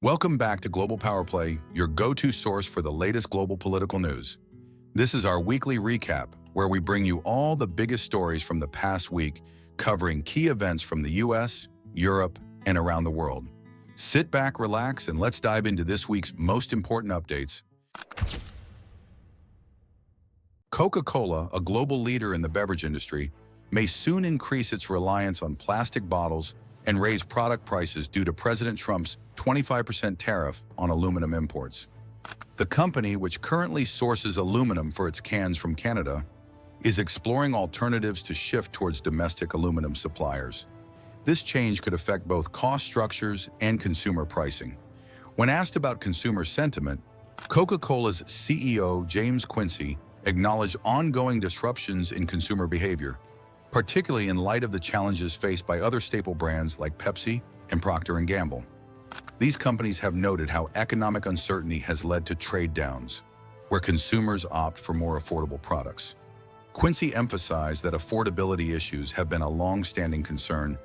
Welcome back to Global Power Play, your go-to source for the latest global political news. This is our weekly recap, where we bring you all the biggest stories from the past week, covering key events from the US, Europe, and around the world. Sit back, relax, and let's dive into this week's most important updates. Coca-Cola, a global leader in the beverage industry, may soon increase its reliance on plastic bottles and raise product prices due to President Trump's 25% tariff on aluminum imports. The company, which currently sources aluminum for its cans from Canada, is exploring alternatives to shift towards domestic aluminum suppliers. This change could affect both cost structures and consumer pricing. When asked about consumer sentiment, Coca-Cola's CEO James Quincey acknowledged ongoing disruptions in consumer behavior, particularly in light of the challenges faced by other staple brands like Pepsi and Procter & Gamble. These companies have noted how economic uncertainty has led to trade downs, where consumers opt for more affordable products. Quincey emphasized that affordability issues have been a long-standing concern,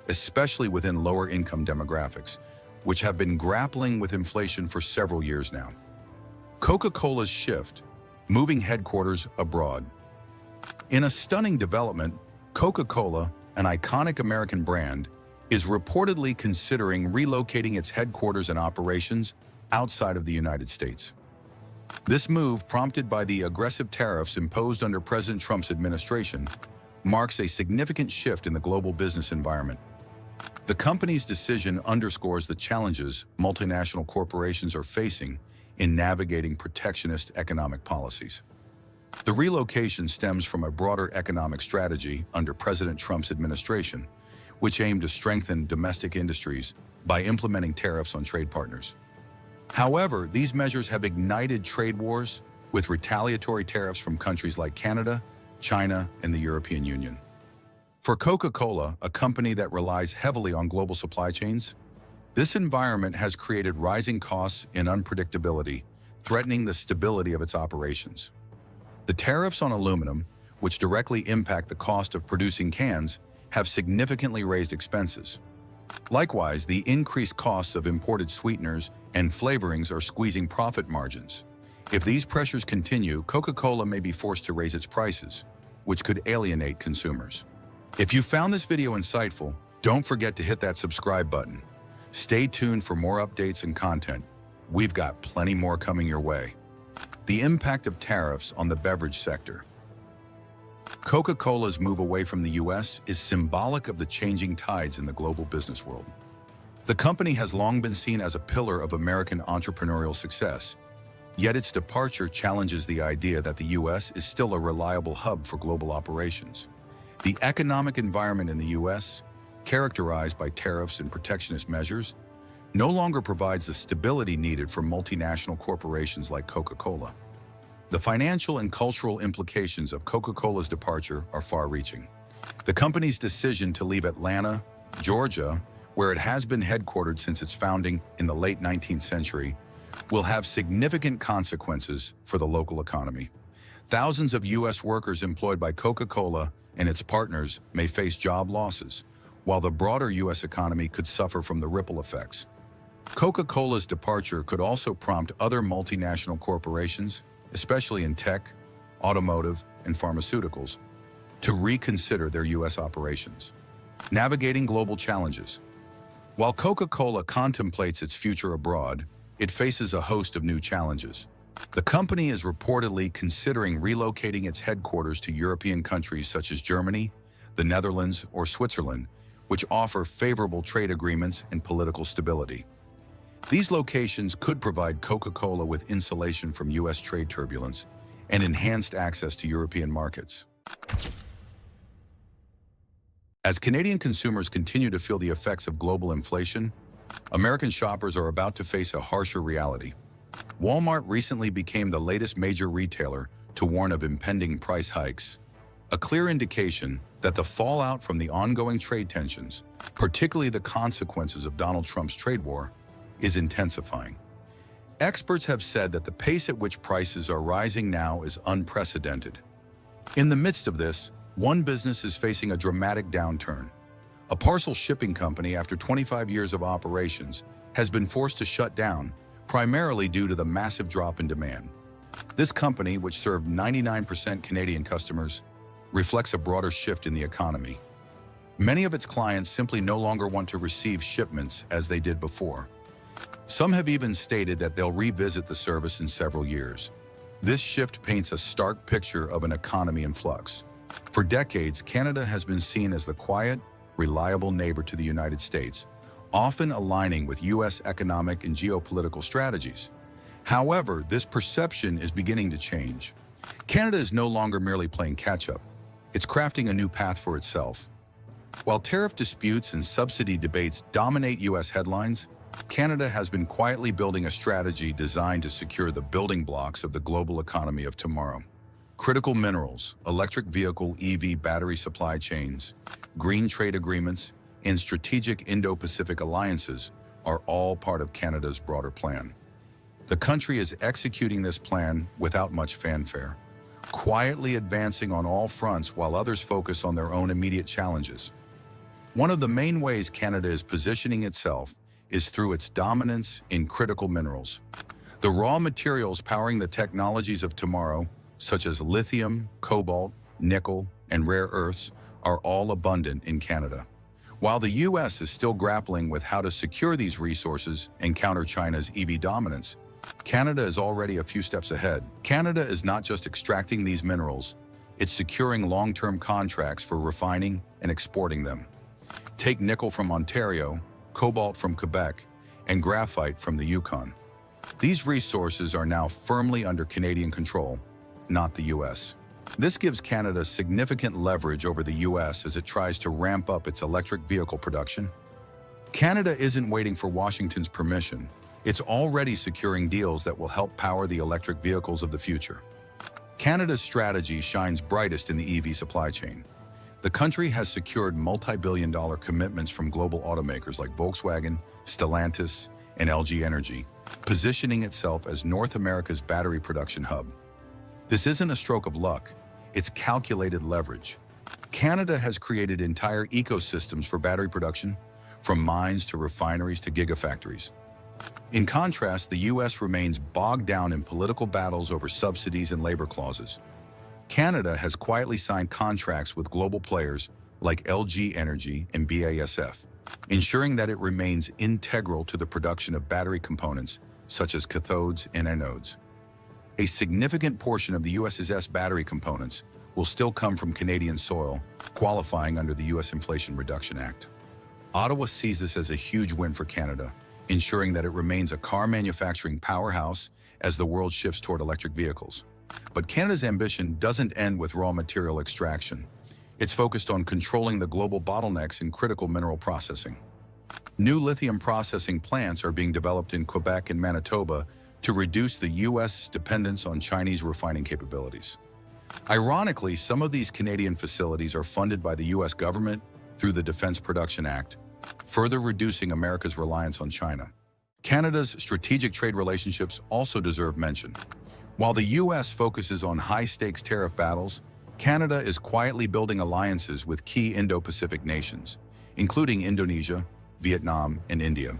especially within lower-income demographics, which have been grappling with inflation for several years now. Coca-Cola's shift, moving headquarters abroad. In a stunning development, Coca-Cola, an iconic American brand, is reportedly considering relocating its headquarters and operations outside of the United States. This move, prompted by the aggressive tariffs imposed under President Trump's administration, marks a significant shift in the global business environment. The company's decision underscores the challenges multinational corporations are facing in navigating protectionist economic policies. The relocation stems from a broader economic strategy under President Trump's administration, which aimed to strengthen domestic industries by implementing tariffs on trade partners. However, these measures have ignited trade wars, with retaliatory tariffs from countries like Canada, China, and the European Union. For Coca-Cola, a company that relies heavily on global supply chains, this environment has created rising costs and unpredictability, threatening the stability of its operations. The tariffs on aluminum, which directly impact the cost of producing cans, have significantly raised expenses. Likewise, the increased costs of imported sweeteners and flavorings are squeezing profit margins. If these pressures continue, Coca-Cola may be forced to raise its prices, which could alienate consumers. If you found this video insightful, don't forget to hit that subscribe button. Stay tuned for more updates and content. We've got plenty more coming your way. The impact of tariffs on the beverage sector. Coca-Cola's move away from the US is symbolic of the changing tides in the global business world. The company has long been seen as a pillar of American entrepreneurial success, yet its departure challenges the idea that the US is still a reliable hub for global operations. The economic environment in the US, characterized by tariffs and protectionist measures, no longer provides the stability needed for multinational corporations like Coca-Cola. The financial and cultural implications of Coca-Cola's departure are far-reaching. The company's decision to leave Atlanta, Georgia, where it has been headquartered since its founding in the late 19th century, will have significant consequences for the local economy. Thousands of U.S. workers employed by Coca-Cola and its partners may face job losses, while the broader U.S. economy could suffer from the ripple effects. Coca-Cola's departure could also prompt other multinational corporations, especially in tech, automotive, and pharmaceuticals, to reconsider their U.S. operations. Navigating global challenges. While Coca-Cola contemplates its future abroad, it faces a host of new challenges. The company is reportedly considering relocating its headquarters to European countries such as Germany, the Netherlands, or Switzerland, which offer favorable trade agreements and political stability. These locations could provide Coca-Cola with insulation from U.S. trade turbulence and enhanced access to European markets. As Canadian consumers continue to feel the effects of global inflation, American shoppers are about to face a harsher reality. Walmart recently became the latest major retailer to warn of impending price hikes, a clear indication that the fallout from the ongoing trade tensions, particularly the consequences of Donald Trump's trade war, is intensifying. Experts have said that the pace at which prices are rising now is unprecedented. In the midst of this, one business is facing a dramatic downturn. A parcel shipping company, after 25 years of operations, has been forced to shut down, primarily due to the massive drop in demand. This company, which served 99% Canadian customers, reflects a broader shift in the economy. Many of its clients simply no longer want to receive shipments as they did before. Some have even stated that they'll revisit the service in several years. This shift paints a stark picture of an economy in flux. For decades, Canada has been seen as the quiet, reliable neighbor to the United States, often aligning with U.S. economic and geopolitical strategies. However, this perception is beginning to change. Canada is no longer merely playing catch-up. It's crafting a new path for itself. While tariff disputes and subsidy debates dominate U.S. headlines, Canada has been quietly building a strategy designed to secure the building blocks of the global economy of tomorrow. Critical minerals, electric vehicle EV battery supply chains, green trade agreements, and strategic Indo-Pacific alliances are all part of Canada's broader plan. The country is executing this plan without much fanfare, quietly advancing on all fronts while others focus on their own immediate challenges. One of the main ways Canada is positioning itself is through its dominance in critical minerals. The raw materials powering the technologies of tomorrow, such as lithium, cobalt, nickel, and rare earths, are all abundant in Canada. While the U.S. is still grappling with how to secure these resources and counter China's EV dominance, Canada is already a few steps ahead. Canada is not just extracting these minerals, it's securing long-term contracts for refining and exporting them. Take nickel from Ontario, cobalt from Quebec, and graphite from the Yukon. These resources are now firmly under Canadian control, not the U.S. This gives Canada significant leverage over the U.S. as it tries to ramp up its electric vehicle production. Canada isn't waiting for Washington's permission. It's already securing deals that will help power the electric vehicles of the future. Canada's strategy shines brightest in the EV supply chain. The country has secured multi-billion-dollar commitments from global automakers like Volkswagen, Stellantis, and LG Energy, positioning itself as North America's battery production hub. This isn't a stroke of luck, it's calculated leverage. Canada has created entire ecosystems for battery production, from mines to refineries to gigafactories. In contrast, the U.S. remains bogged down in political battles over subsidies and labor clauses. Canada has quietly signed contracts with global players like LG Energy and BASF, ensuring that it remains integral to the production of battery components such as cathodes and anodes. A significant portion of the U.S.'s battery components will still come from Canadian soil, qualifying under the U.S. Inflation Reduction Act. Ottawa sees this as a huge win for Canada, ensuring that it remains a car manufacturing powerhouse as the world shifts toward electric vehicles. But Canada's ambition doesn't end with raw material extraction. It's focused on controlling the global bottlenecks in critical mineral processing. New lithium processing plants are being developed in Quebec and Manitoba to reduce the U.S.'s dependence on Chinese refining capabilities. Ironically, some of these Canadian facilities are funded by the U.S. government through the Defense Production Act, further reducing America's reliance on China. Canada's strategic trade relationships also deserve mention. While the U.S. focuses on high-stakes tariff battles, Canada is quietly building alliances with key Indo-Pacific nations, including Indonesia, Vietnam, and India,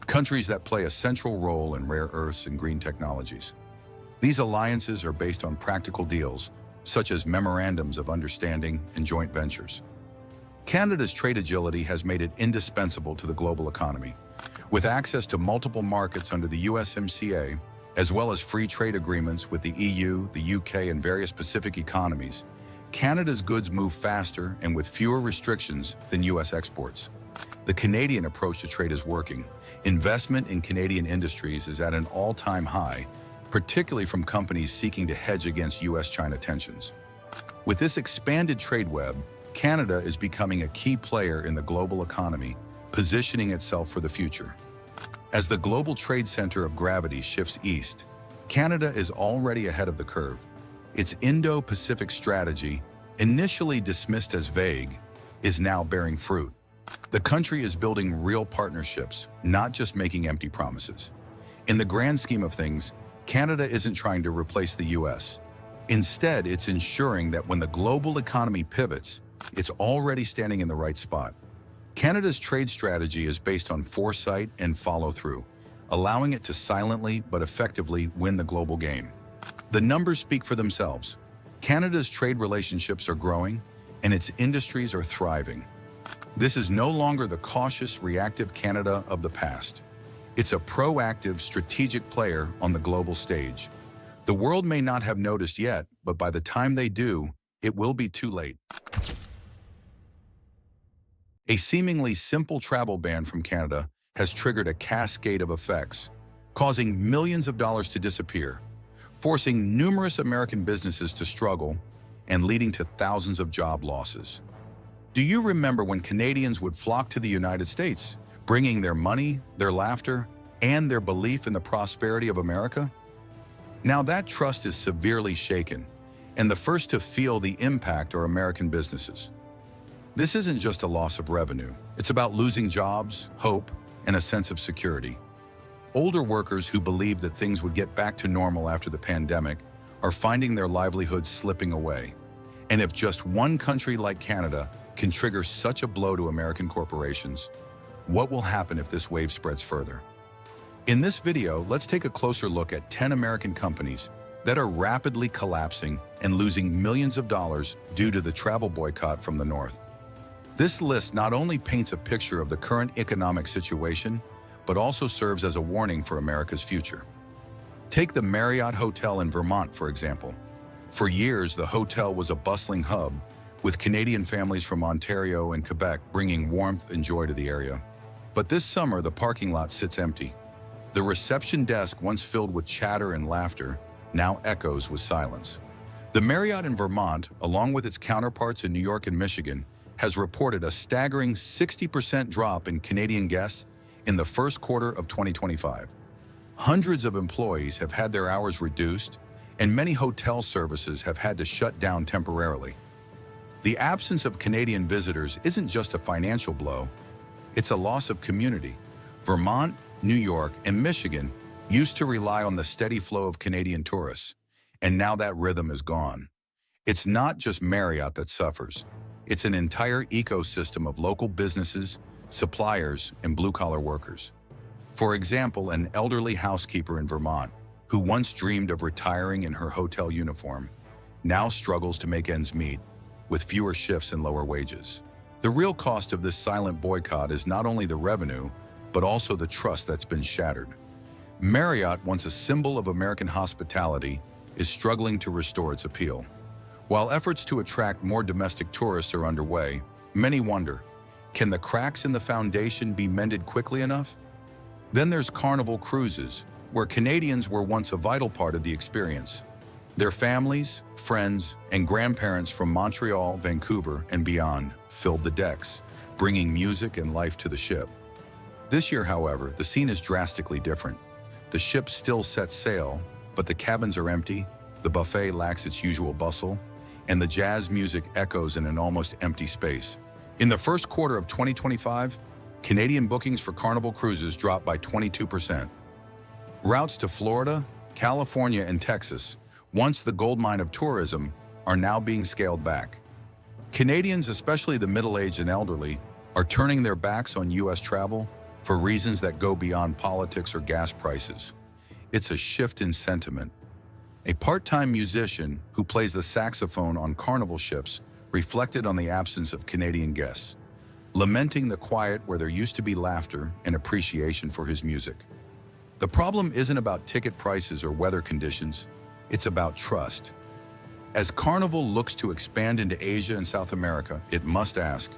countries that play a central role in rare earths and green technologies. These alliances are based on practical deals, such as memorandums of understanding and joint ventures. Canada's trade agility has made it indispensable to the global economy. With access to multiple markets under the USMCA, as well as free trade agreements with the EU, the UK, and various Pacific economies, Canada's goods move faster and with fewer restrictions than US exports. The Canadian approach to trade is working. Investment in Canadian industries is at an all-time high, particularly from companies seeking to hedge against US-China tensions. With this expanded trade web, Canada is becoming a key player in the global economy, positioning itself for the future. As the global trade center of gravity shifts east, Canada is already ahead of the curve. Its Indo-Pacific strategy, initially dismissed as vague, is now bearing fruit. The country is building real partnerships, not just making empty promises. In the grand scheme of things, Canada isn't trying to replace the US. Instead, it's ensuring that when the global economy pivots, it's already standing in the right spot. Canada's trade strategy is based on foresight and follow-through, allowing it to silently but effectively win the global game. The numbers speak for themselves. Canada's trade relationships are growing, and its industries are thriving. This is no longer the cautious, reactive Canada of the past. It's a proactive, strategic player on the global stage. The world may not have noticed yet, but by the time they do, it will be too late. A seemingly simple travel ban from Canada has triggered a cascade of effects, causing millions of dollars to disappear, forcing numerous American businesses to struggle, and leading to thousands of job losses. Do you remember when Canadians would flock to the United States, bringing their money, their laughter, and their belief in the prosperity of America? Now that trust is severely shaken, and the first to feel the impact are American businesses. This isn't just a loss of revenue. It's about losing jobs, hope, and a sense of security. Older workers who believed that things would get back to normal after the pandemic are finding their livelihoods slipping away. And if just one country like Canada can trigger such a blow to American corporations, what will happen if this wave spreads further? In this video, let's take a closer look at 10 American companies that are rapidly collapsing and losing millions of dollars due to the travel boycott from the North. This list not only paints a picture of the current economic situation, but also serves as a warning for America's future. Take the Marriott Hotel in Vermont, for example. For years, the hotel was a bustling hub, with Canadian families from Ontario and Quebec bringing warmth and joy to the area. But this summer, the parking lot sits empty. The reception desk, once filled with chatter and laughter, now echoes with silence. The Marriott in Vermont, along with its counterparts in New York and Michigan, has reported a staggering 60% drop in Canadian guests in the first quarter of 2025. Hundreds of employees have had their hours reduced, and many hotel services have had to shut down temporarily. The absence of Canadian visitors isn't just a financial blow, it's a loss of community. Vermont, New York, and Michigan used to rely on the steady flow of Canadian tourists, and now that rhythm is gone. It's not just Marriott that suffers. It's an entire ecosystem of local businesses, suppliers, and blue-collar workers. For example, an elderly housekeeper in Vermont, who once dreamed of retiring in her hotel uniform, now struggles to make ends meet, with fewer shifts and lower wages. The real cost of this silent boycott is not only the revenue, but also the trust that's been shattered. Marriott, once a symbol of American hospitality, is struggling to restore its appeal. While efforts to attract more domestic tourists are underway, many wonder, can the cracks in the foundation be mended quickly enough? Then there's Carnival Cruises, where Canadians were once a vital part of the experience. Their families, friends, and grandparents from Montreal, Vancouver, and beyond filled the decks, bringing music and life to the ship. This year, however, the scene is drastically different. The ship still sets sail, but the cabins are empty, the buffet lacks its usual bustle, and the jazz music echoes in an almost empty space. In the first quarter of 2025, Canadian bookings for Carnival Cruises dropped by 22%. Routes to Florida, California, and Texas, once the goldmine of tourism, are now being scaled back. Canadians, especially the middle-aged and elderly, are turning their backs on U.S. travel for reasons that go beyond politics or gas prices. It's a shift in sentiment. A part-time musician who plays the saxophone on Carnival ships reflected on the absence of Canadian guests, lamenting the quiet where there used to be laughter and appreciation for his music. The problem isn't about ticket prices or weather conditions, it's about trust. As Carnival looks to expand into Asia and South America, it must ask,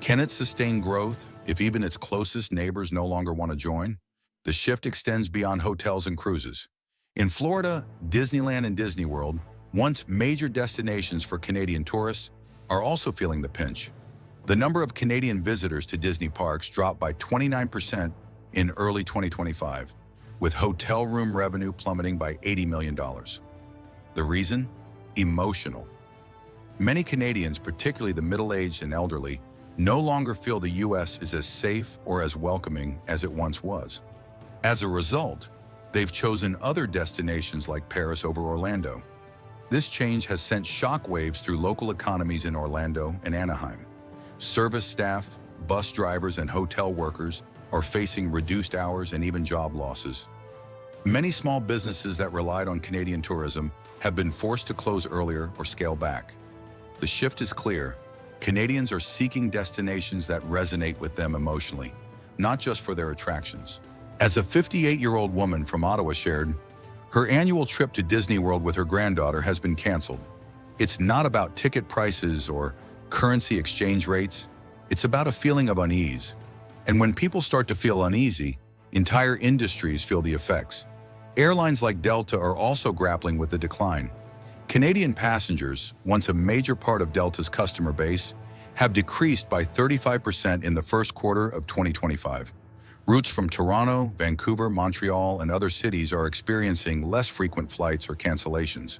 can it sustain growth if even its closest neighbors no longer want to join? The shift extends beyond hotels and cruises. In Florida, Disneyland and Disney World, once major destinations for Canadian tourists, are also feeling the pinch. The number of Canadian visitors to Disney parks dropped by 29% in early 2025, with hotel room revenue plummeting by $80 million. The reason? Emotional. Many Canadians, particularly the middle-aged and elderly, no longer feel the U.S. is as safe or as welcoming as it once was. As a result, they've chosen other destinations like Paris over Orlando. This change has sent shockwaves through local economies in Orlando and Anaheim. Service staff, bus drivers and hotel workers are facing reduced hours and even job losses. Many small businesses that relied on Canadian tourism have been forced to close earlier or scale back. The shift is clear. Canadians are seeking destinations that resonate with them emotionally, not just for their attractions. As a 58-year-old woman from Ottawa shared, her annual trip to Disney World with her granddaughter has been canceled. It's not about ticket prices or currency exchange rates. It's about a feeling of unease. And when people start to feel uneasy, entire industries feel the effects. Airlines like Delta are also grappling with the decline. Canadian passengers, once a major part of Delta's customer base, have decreased by 35% in the first quarter of 2025. Routes from Toronto, Vancouver, Montreal, and other cities are experiencing less frequent flights or cancellations.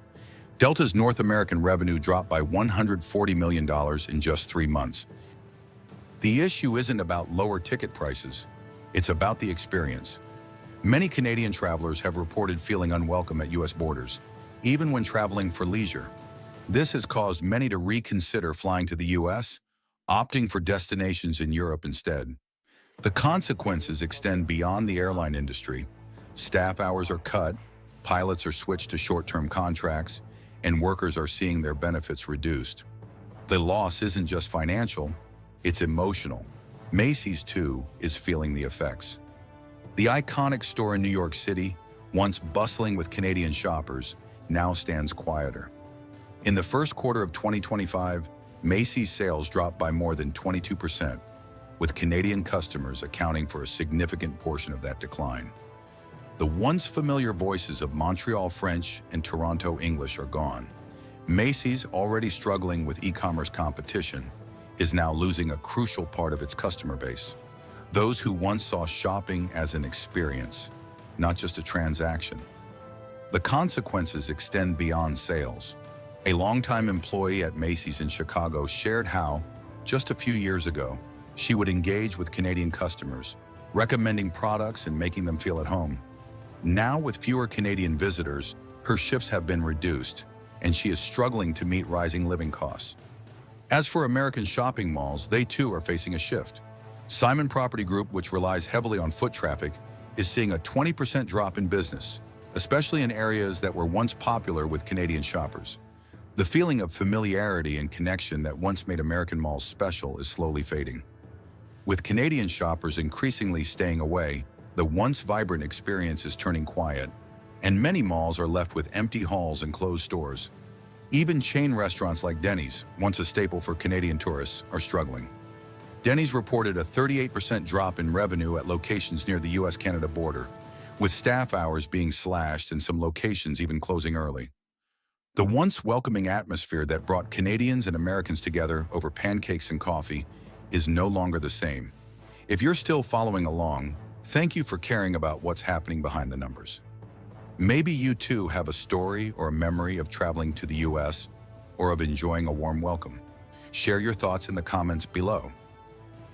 Delta's North American revenue dropped by $140 million in just 3 months. The issue isn't about lower ticket prices. It's about the experience. Many Canadian travelers have reported feeling unwelcome at U.S. borders, even when traveling for leisure. This has caused many to reconsider flying to the U.S., opting for destinations in Europe instead. The consequences extend beyond the airline industry. Staff hours are cut, pilots are switched to short-term contracts, and workers are seeing their benefits reduced. The loss isn't just financial, it's emotional. Macy's, too, is feeling the effects. The iconic store in New York City, once bustling with Canadian shoppers, now stands quieter. In the first quarter of 2025, Macy's sales dropped by more than 22%, with Canadian customers accounting for a significant portion of that decline. The once familiar voices of Montreal French and Toronto English are gone. Macy's, already struggling with e-commerce competition, is now losing a crucial part of its customer base. Those who once saw shopping as an experience, not just a transaction. The consequences extend beyond sales. A longtime employee at Macy's in Chicago shared how, just a few years ago, she would engage with Canadian customers, recommending products and making them feel at home. Now, with fewer Canadian visitors, her shifts have been reduced, and she is struggling to meet rising living costs. As for American shopping malls, they too are facing a shift. Simon Property Group, which relies heavily on foot traffic, is seeing a 20% drop in business, especially in areas that were once popular with Canadian shoppers. The feeling of familiarity and connection that once made American malls special is slowly fading. With Canadian shoppers increasingly staying away, the once vibrant experience is turning quiet, and many malls are left with empty halls and closed stores. Even chain restaurants like Denny's, once a staple for Canadian tourists, are struggling. Denny's reported a 38% drop in revenue at locations near the US-Canada border, with staff hours being slashed and some locations even closing early. The once welcoming atmosphere that brought Canadians and Americans together over pancakes and coffee is no longer the same. If you're still following along, thank you for caring about what's happening behind the numbers. Maybe you too have a story or a memory of traveling to the US or of enjoying a warm welcome. Share your thoughts in the comments below.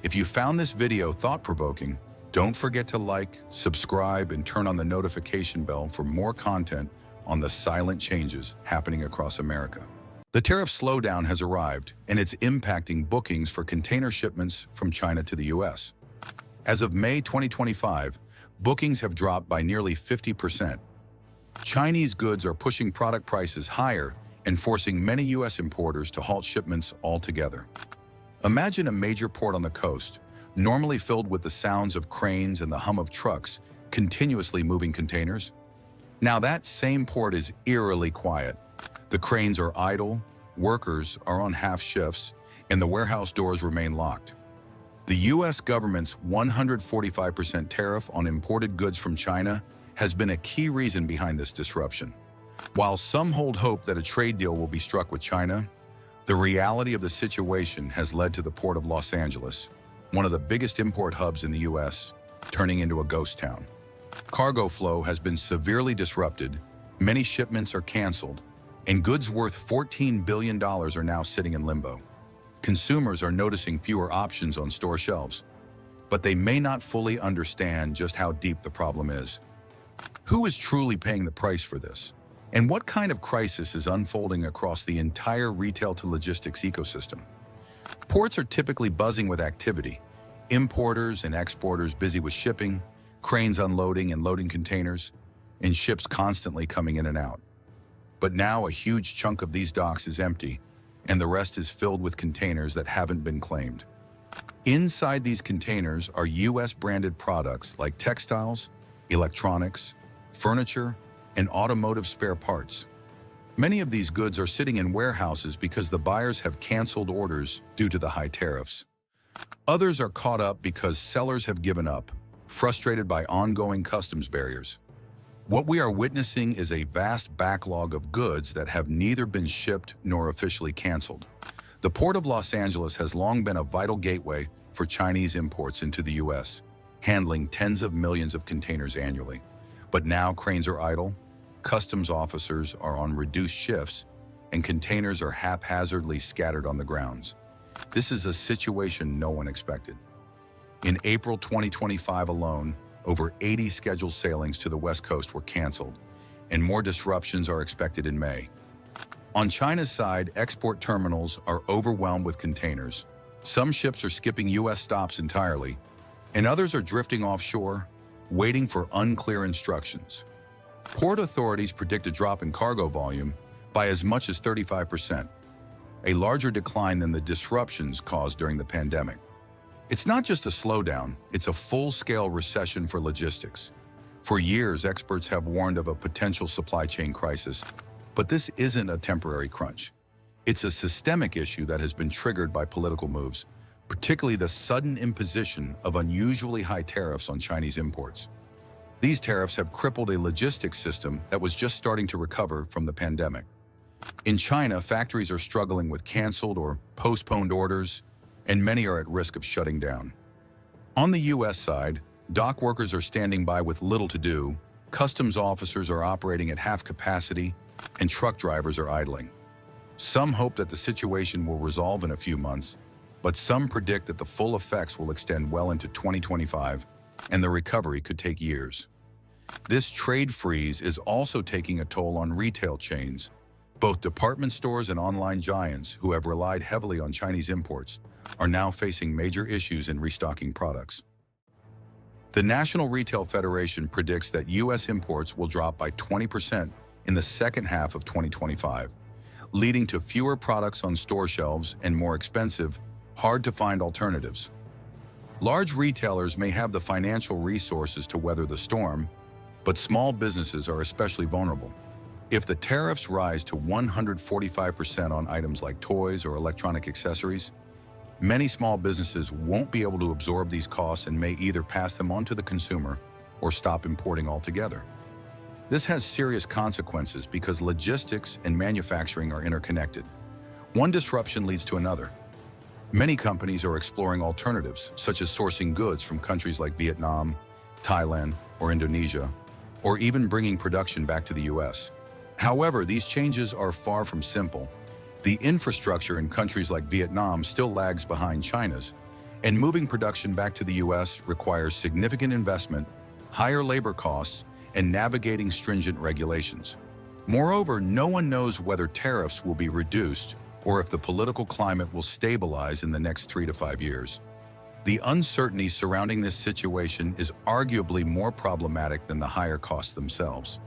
If you found this video thought-provoking, don't forget to like, subscribe, and turn on the notification bell for more content on the silent changes happening across America. The tariff slowdown has arrived, and it's impacting bookings for container shipments from China to the US. As of May 2025, bookings have dropped by nearly 50%. Chinese goods are pushing product prices higher and forcing many US importers to halt shipments altogether. Imagine a major port on the coast, normally filled with the sounds of cranes and the hum of trucks, continuously moving containers. Now that same port is eerily quiet. The cranes are idle, workers are on half shifts, and the warehouse doors remain locked. The US government's 145% tariff on imported goods from China has been a key reason behind this disruption. While some hold hope that a trade deal will be struck with China, the reality of the situation has led to the Port of Los Angeles, one of the biggest import hubs in the US, turning into a ghost town. Cargo flow has been severely disrupted, many shipments are canceled, and goods worth $14 billion are now sitting in limbo. Consumers are noticing fewer options on store shelves, but they may not fully understand just how deep the problem is. Who is truly paying the price for this? And what kind of crisis is unfolding across the entire retail to logistics ecosystem? Ports are typically buzzing with activity, Importers and exporters busy with shipping, cranes unloading and loading containers, and ships constantly coming in and out. But now a huge chunk of these docks is empty, and the rest is filled with containers that haven't been claimed. Inside these containers are US-branded products like textiles, electronics, furniture, and automotive spare parts. Many of these goods are sitting in warehouses because the buyers have canceled orders due to the high tariffs. Others are caught up because sellers have given up, frustrated by ongoing customs barriers. What we are witnessing is a vast backlog of goods that have neither been shipped nor officially canceled. The Port of Los Angeles has long been a vital gateway for Chinese imports into the US, handling tens of millions of containers annually. But now cranes are idle, customs officers are on reduced shifts, and containers are haphazardly scattered on the grounds. This is a situation no one expected. In April 2025 alone, over 80 scheduled sailings to the West Coast were canceled, and more disruptions are expected in May. On China's side, export terminals are overwhelmed with containers. Some ships are skipping US stops entirely, and others are drifting offshore, waiting for unclear instructions. Port authorities predict a drop in cargo volume by as much as 35%, a larger decline than the disruptions caused during the pandemic. It's not just a slowdown, it's a full-scale recession for logistics. For years, experts have warned of a potential supply chain crisis, but this isn't a temporary crunch. It's a systemic issue that has been triggered by political moves, particularly the sudden imposition of unusually high tariffs on Chinese imports. These tariffs have crippled a logistics system that was just starting to recover from the pandemic. In China, factories are struggling with canceled or postponed orders, and many are at risk of shutting down. On the US side, dock workers are standing by with little to do, customs officers are operating at half capacity, and truck drivers are idling. Some hope that the situation will resolve in a few months, but some predict that the full effects will extend well into 2025, and the recovery could take years. This trade freeze is also taking a toll on retail chains. Both department stores and online giants, who have relied heavily on Chinese imports, are now facing major issues in restocking products. The National Retail Federation predicts that US imports will drop by 20% in the second half of 2025, leading to fewer products on store shelves and more expensive, hard-to-find alternatives. Large retailers may have the financial resources to weather the storm, but small businesses are especially vulnerable. If the tariffs rise to 145% on items like toys or electronic accessories, many small businesses won't be able to absorb these costs and may either pass them on to the consumer or stop importing altogether. This has serious consequences because logistics and manufacturing are interconnected. One disruption leads to another. Many companies are exploring alternatives, such as sourcing goods from countries like Vietnam, Thailand, or Indonesia, or even bringing production back to the US. However, these changes are far from simple. The infrastructure in countries like Vietnam still lags behind China's, and moving production back to the US requires significant investment, higher labor costs, and navigating stringent regulations. Moreover, no one knows whether tariffs will be reduced or if the political climate will stabilize in the next 3 to 5 years. The uncertainty surrounding this situation is arguably more problematic than the higher costs themselves.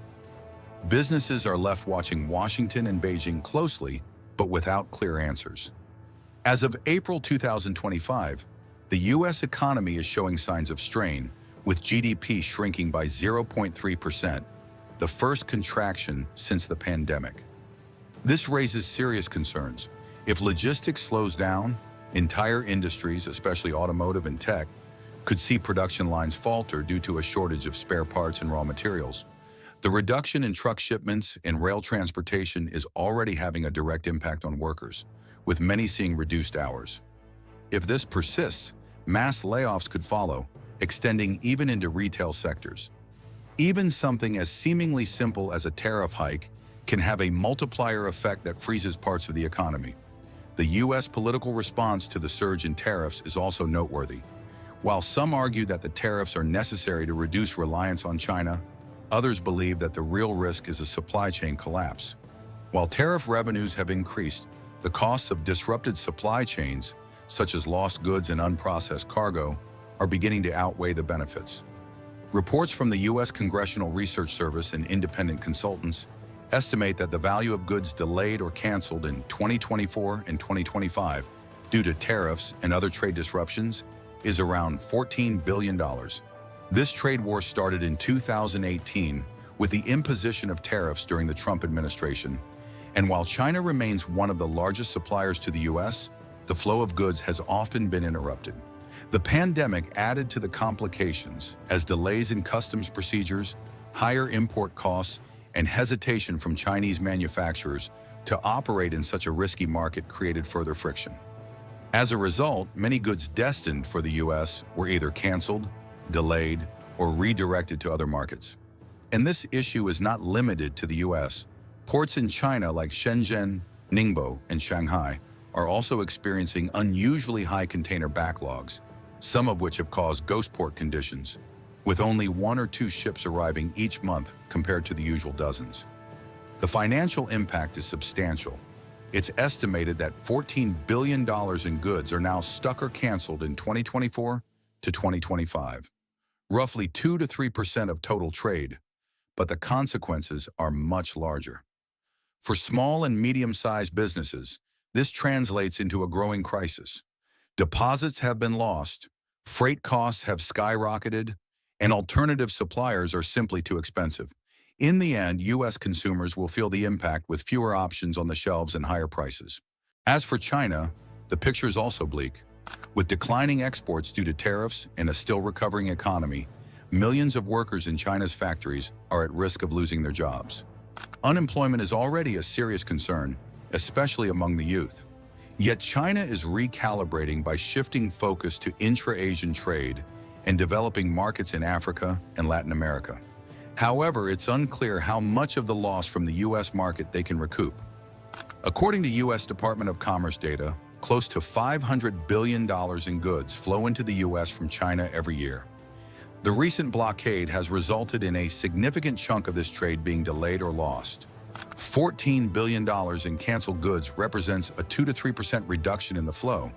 Businesses are left watching Washington and Beijing closely, but without clear answers. As of April 2025, the US economy is showing signs of strain, with GDP shrinking by 0.3%, the first contraction since the pandemic. This raises serious concerns. If logistics slows down, entire industries, especially automotive and tech, could see production lines falter due to a shortage of spare parts and raw materials. The reduction in truck shipments and rail transportation is already having a direct impact on workers, with many seeing reduced hours. If this persists, mass layoffs could follow, extending even into retail sectors. Even something as seemingly simple as a tariff hike can have a multiplier effect that freezes parts of the economy. The US political response to the surge in tariffs is also noteworthy. While some argue that the tariffs are necessary to reduce reliance on China, others believe that the real risk is a supply chain collapse. While tariff revenues have increased, the costs of disrupted supply chains, such as lost goods and unprocessed cargo, are beginning to outweigh the benefits. Reports from the U.S. Congressional Research Service and independent consultants estimate that the value of goods delayed or canceled in 2024 and 2025 due to tariffs and other trade disruptions is around $14 billion. This trade war started in 2018 with the imposition of tariffs during the Trump administration, and while China remains one of the largest suppliers to the U.S., the flow of goods has often been interrupted. The pandemic added to the complications as delays in customs procedures, higher import costs, and hesitation from Chinese manufacturers to operate in such a risky market created further friction. As a result, many goods destined for the U.S. were either canceled, delayed, or redirected to other markets. And this issue is not limited to the U.S. Ports in China like Shenzhen, Ningbo, and Shanghai are also experiencing unusually high container backlogs, some of which have caused ghost port conditions, with only 1 or 2 ships arriving each month compared to the usual dozens. The financial impact is substantial. It's estimated that $14 billion in goods are now stuck or canceled in 2024 to 2025, roughly 2 to 3% of total trade, but the consequences are much larger. For small and medium-sized businesses, this translates into a growing crisis. Deposits have been lost, freight costs have skyrocketed, and alternative suppliers are simply too expensive. In the end, U.S. consumers will feel the impact with fewer options on the shelves and higher prices. As for China, the picture is also bleak. With declining exports due to tariffs and a still recovering economy, millions of workers in China's factories are at risk of losing their jobs. Unemployment is already a serious concern, especially among the youth. Yet China is recalibrating by shifting focus to intra-Asian trade and developing markets in Africa and Latin America. However, it's unclear how much of the loss from the U.S. market they can recoup. According to U.S. Department of Commerce data, close to $500 billion in goods flow into the U.S. from China every year. The recent blockade has resulted in a significant chunk of this trade being delayed or lost. $14 billion in canceled goods represents a 2 to 3% reduction in the flow,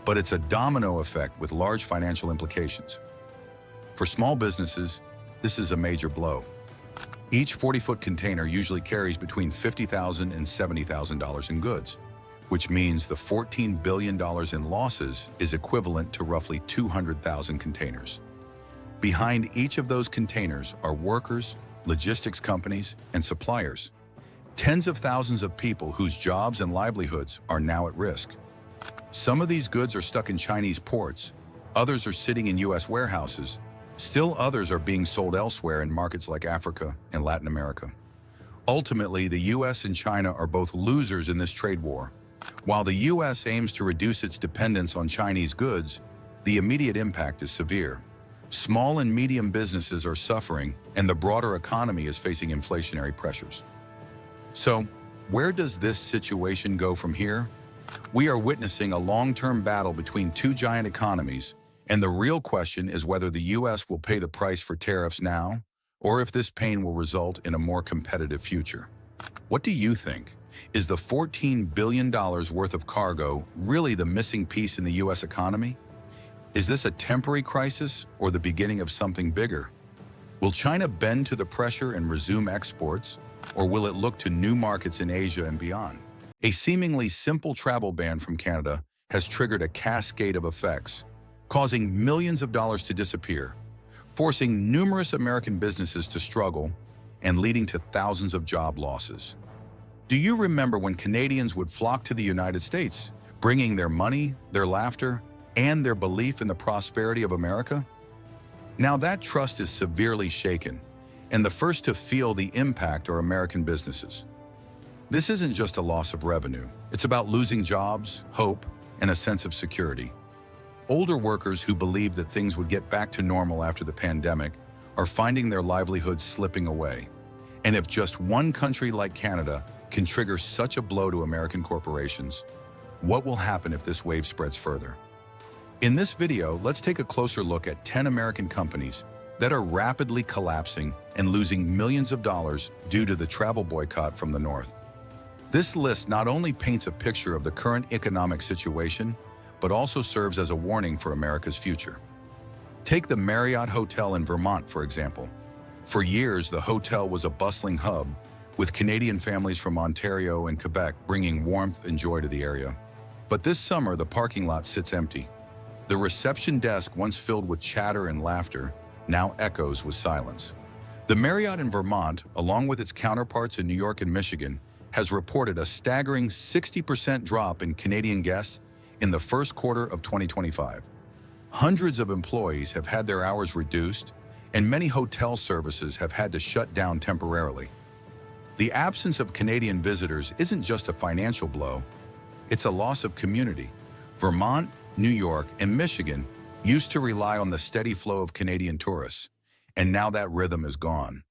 but it's a domino effect with large financial implications. For small businesses, this is a major blow. Each 40-foot container usually carries between $50,000 and $70,000 in goods, which means the $14 billion in losses is equivalent to roughly 200,000 containers. Behind each of those containers are workers, logistics companies, and suppliers. Tens of thousands of people whose jobs and livelihoods are now at risk. Some of these goods are stuck in Chinese ports, others are sitting in U.S. warehouses, still others are being sold elsewhere in markets like Africa and Latin America. Ultimately, the U.S. and China are both losers in this trade war. While the U.S. aims to reduce its dependence on Chinese goods, the immediate impact is severe. Small and medium businesses are suffering, and the broader economy is facing inflationary pressures. So, where does this situation go from here? We are witnessing a long-term battle between two giant economies, and the real question is whether the U.S. will pay the price for tariffs now, or if this pain will result in a more competitive future. What do you think? Is the $14 billion worth of cargo really the missing piece in the U.S. economy? Is this a temporary crisis or the beginning of something bigger? Will China bend to the pressure and resume exports, or will it look to new markets in Asia and beyond? A seemingly simple travel ban from Canada has triggered a cascade of effects, causing millions of dollars to disappear, forcing numerous American businesses to struggle, and leading to thousands of job losses. Do you remember when Canadians would flock to the United States, bringing their money, their laughter, and their belief in the prosperity of America? Now that trust is severely shaken, and the first to feel the impact are American businesses. This isn't just a loss of revenue. It's about losing jobs, hope, and a sense of security. Older workers who believed that things would get back to normal after the pandemic are finding their livelihoods slipping away. And if just one country like Canada can trigger such a blow to American corporations, what will happen if this wave spreads further? In this video, let's take a closer look at 10 American companies that are rapidly collapsing and losing millions of dollars due to the travel boycott from the North. This list not only paints a picture of the current economic situation, but also serves as a warning for America's future. Take the Marriott Hotel in Vermont, for example. For years, the hotel was a bustling hub, with Canadian families from Ontario and Quebec bringing warmth and joy to the area. But this summer, the parking lot sits empty. The reception desk, once filled with chatter and laughter, now echoes with silence. The Marriott in Vermont, along with its counterparts in New York and Michigan, has reported a staggering 60% drop in Canadian guests in the first quarter of 2025. Hundreds of employees have had their hours reduced, and many hotel services have had to shut down temporarily. The absence of Canadian visitors isn't just a financial blow, it's a loss of community. Vermont, New York, and Michigan used to rely on the steady flow of Canadian tourists, and now that rhythm is gone.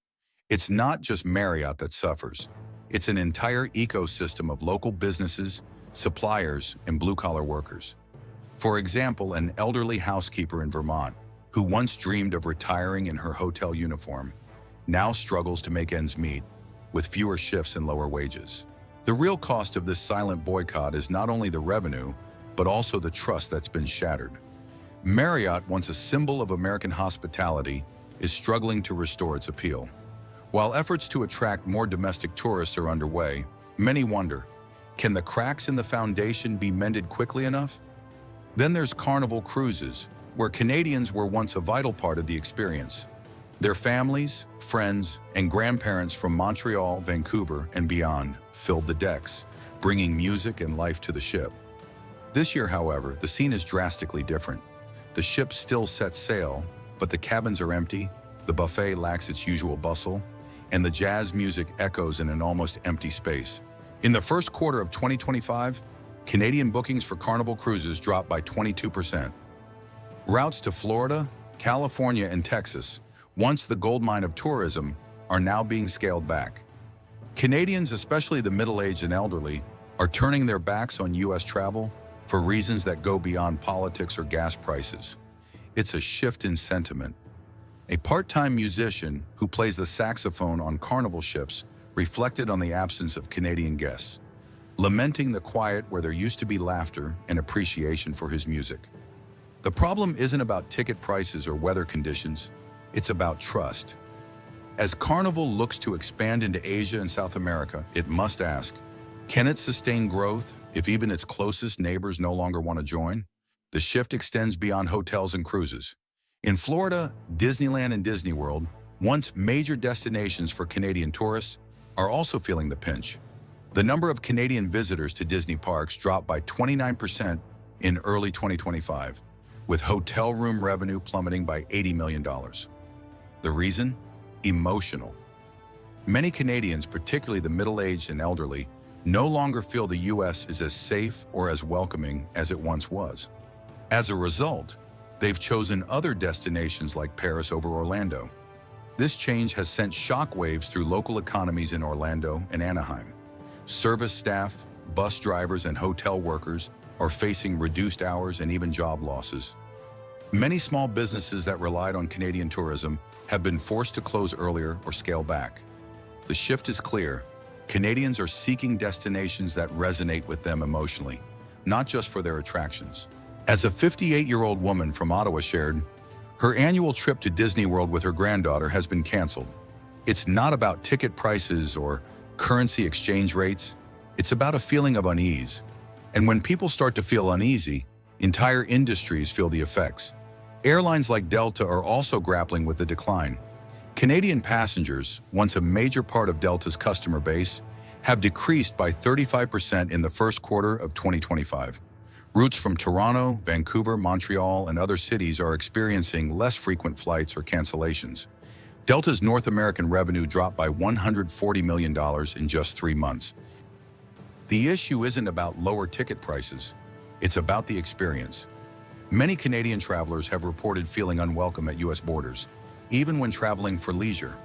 It's not just Marriott that suffers. It's an entire ecosystem of local businesses, suppliers, and blue-collar workers. For example, an elderly housekeeper in Vermont, who once dreamed of retiring in her hotel uniform, now struggles to make ends meet, with fewer shifts and lower wages. The real cost of this silent boycott is not only the revenue, but also the trust that's been shattered. Marriott, once a symbol of American hospitality, is struggling to restore its appeal. While efforts to attract more domestic tourists are underway, many wonder, can the cracks in the foundation be mended quickly enough? Then there's Carnival Cruises, where Canadians were once a vital part of the experience. Their families, friends, and grandparents from Montreal, Vancouver, and beyond filled the decks, bringing music and life to the ship. This year, however, the scene is drastically different. The ship still sets sail, but the cabins are empty, the buffet lacks its usual bustle, and the jazz music echoes in an almost empty space. In the first quarter of 2025, Canadian bookings for Carnival Cruises dropped by 22%. Routes to Florida, California, and Texas, once the goldmine of tourism, are now being scaled back. Canadians, especially the middle-aged and elderly, are turning their backs on U.S. travel for reasons that go beyond politics or gas prices. It's a shift in sentiment. A part-time musician who plays the saxophone on Carnival ships reflected on the absence of Canadian guests, lamenting the quiet where there used to be laughter and appreciation for his music. The problem isn't about ticket prices or weather conditions, it's about trust. As Carnival looks to expand into Asia and South America, it must ask, can it sustain growth if even its closest neighbors no longer want to join? The shift extends beyond hotels and cruises. In Florida, Disneyland and Disney World, once major destinations for Canadian tourists, are also feeling the pinch. The number of Canadian visitors to Disney parks dropped by 29% in early 2025, with hotel room revenue plummeting by $80 million. The reason? Emotional. Many Canadians, particularly the middle-aged and elderly, no longer feel the U.S. is as safe or as welcoming as it once was. As a result, they've chosen other destinations like Paris over Orlando. This change has sent shockwaves through local economies in Orlando and Anaheim. Service staff, bus drivers, and hotel workers are facing reduced hours and even job losses. Many small businesses that relied on Canadian tourism have been forced to close earlier or scale back. The shift is clear. Canadians are seeking destinations that resonate with them emotionally, not just for their attractions. As a 58-year-old woman from Ottawa shared, her annual trip to Disney World with her granddaughter has been canceled. It's not about ticket prices or currency exchange rates. It's about a feeling of unease. And when people start to feel uneasy, entire industries feel the effects. Airlines like Delta are also grappling with the decline. Canadian passengers, once a major part of Delta's customer base, have decreased by 35% in the first quarter of 2025. Routes from Toronto, Vancouver, Montreal, and other cities are experiencing less frequent flights or cancellations. Delta's North American revenue dropped by $140 million in just 3 months. The issue isn't about lower ticket prices, it's about the experience. Many Canadian travelers have reported feeling unwelcome at U.S. borders, even when traveling for leisure.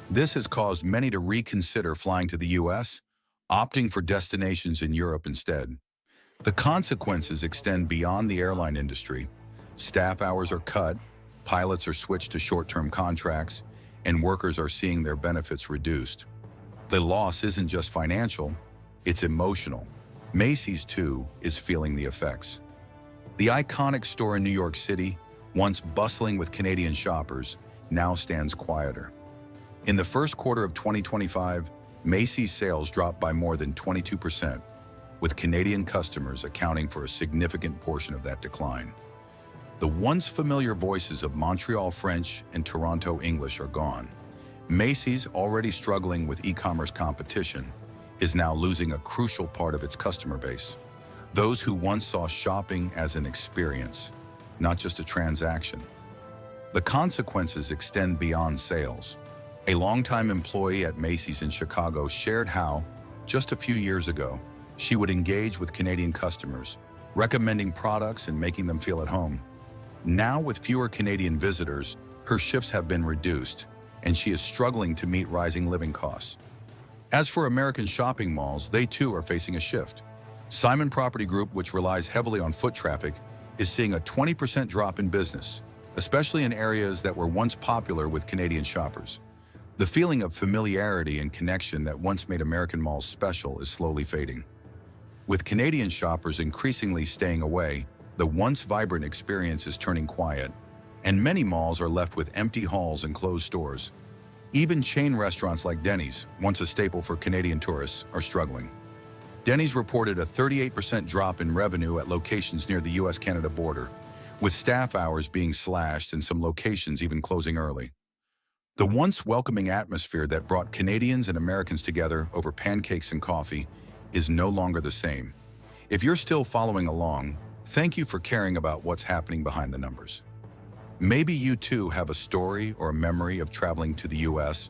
This has caused many to reconsider flying to the U.S., opting for destinations in Europe instead. The consequences extend beyond the airline industry. Staff hours are cut, pilots are switched to short-term contracts, and workers are seeing their benefits reduced. The loss isn't just financial, it's emotional. Macy's, too, is feeling the effects. The iconic store in New York City, once bustling with Canadian shoppers, now stands quieter. In the first quarter of 2025, Macy's sales dropped by more than 22%, with Canadian customers accounting for a significant portion of that decline. The once familiar voices of Montreal French and Toronto English are gone. Macy's, already struggling with e-commerce competition, is now losing a crucial part of its customer base. Those who once saw shopping as an experience, not just a transaction. The consequences extend beyond sales. A longtime employee at Macy's in Chicago shared how, just a few years ago, she would engage with Canadian customers, recommending products and making them feel at home. Now, with fewer Canadian visitors, her shifts have been reduced, and she is struggling to meet rising living costs. As for American shopping malls, they too are facing a shift. Simon Property Group, which relies heavily on foot traffic, is seeing a 20% drop in business, especially in areas that were once popular with Canadian shoppers. The feeling of familiarity and connection that once made American malls special is slowly fading. With Canadian shoppers increasingly staying away, the once vibrant experience is turning quiet, and many malls are left with empty halls and closed stores. Even chain restaurants like Denny's, once a staple for Canadian tourists, are struggling. Denny's reported a 38% drop in revenue at locations near the US-Canada border, with staff hours being slashed and some locations even closing early. The once welcoming atmosphere that brought Canadians and Americans together over pancakes and coffee is no longer the same. If you're still following along, thank you for caring about what's happening behind the numbers. Maybe you too have a story or a memory of traveling to the US.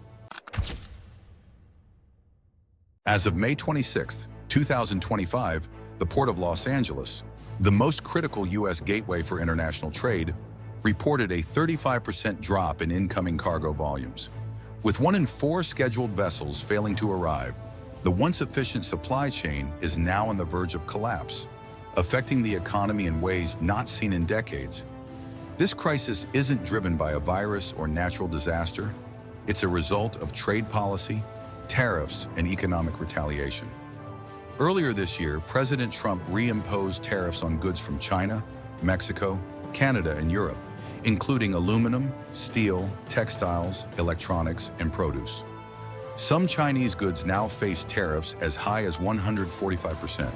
As of May 26, 2025, the Port of Los Angeles, the most critical US gateway for international trade, reported a 35% drop in incoming cargo volumes. With 1 in 4 scheduled vessels failing to arrive, the once efficient supply chain is now on the verge of collapse, affecting the economy in ways not seen in decades. This crisis isn't driven by a virus or natural disaster. It's a result of trade policy, tariffs, and economic retaliation. Earlier this year, President Trump reimposed tariffs on goods from China, Mexico, Canada, and Europe, including aluminum, steel, textiles, electronics, and produce. Some Chinese goods now face tariffs as high as 145%.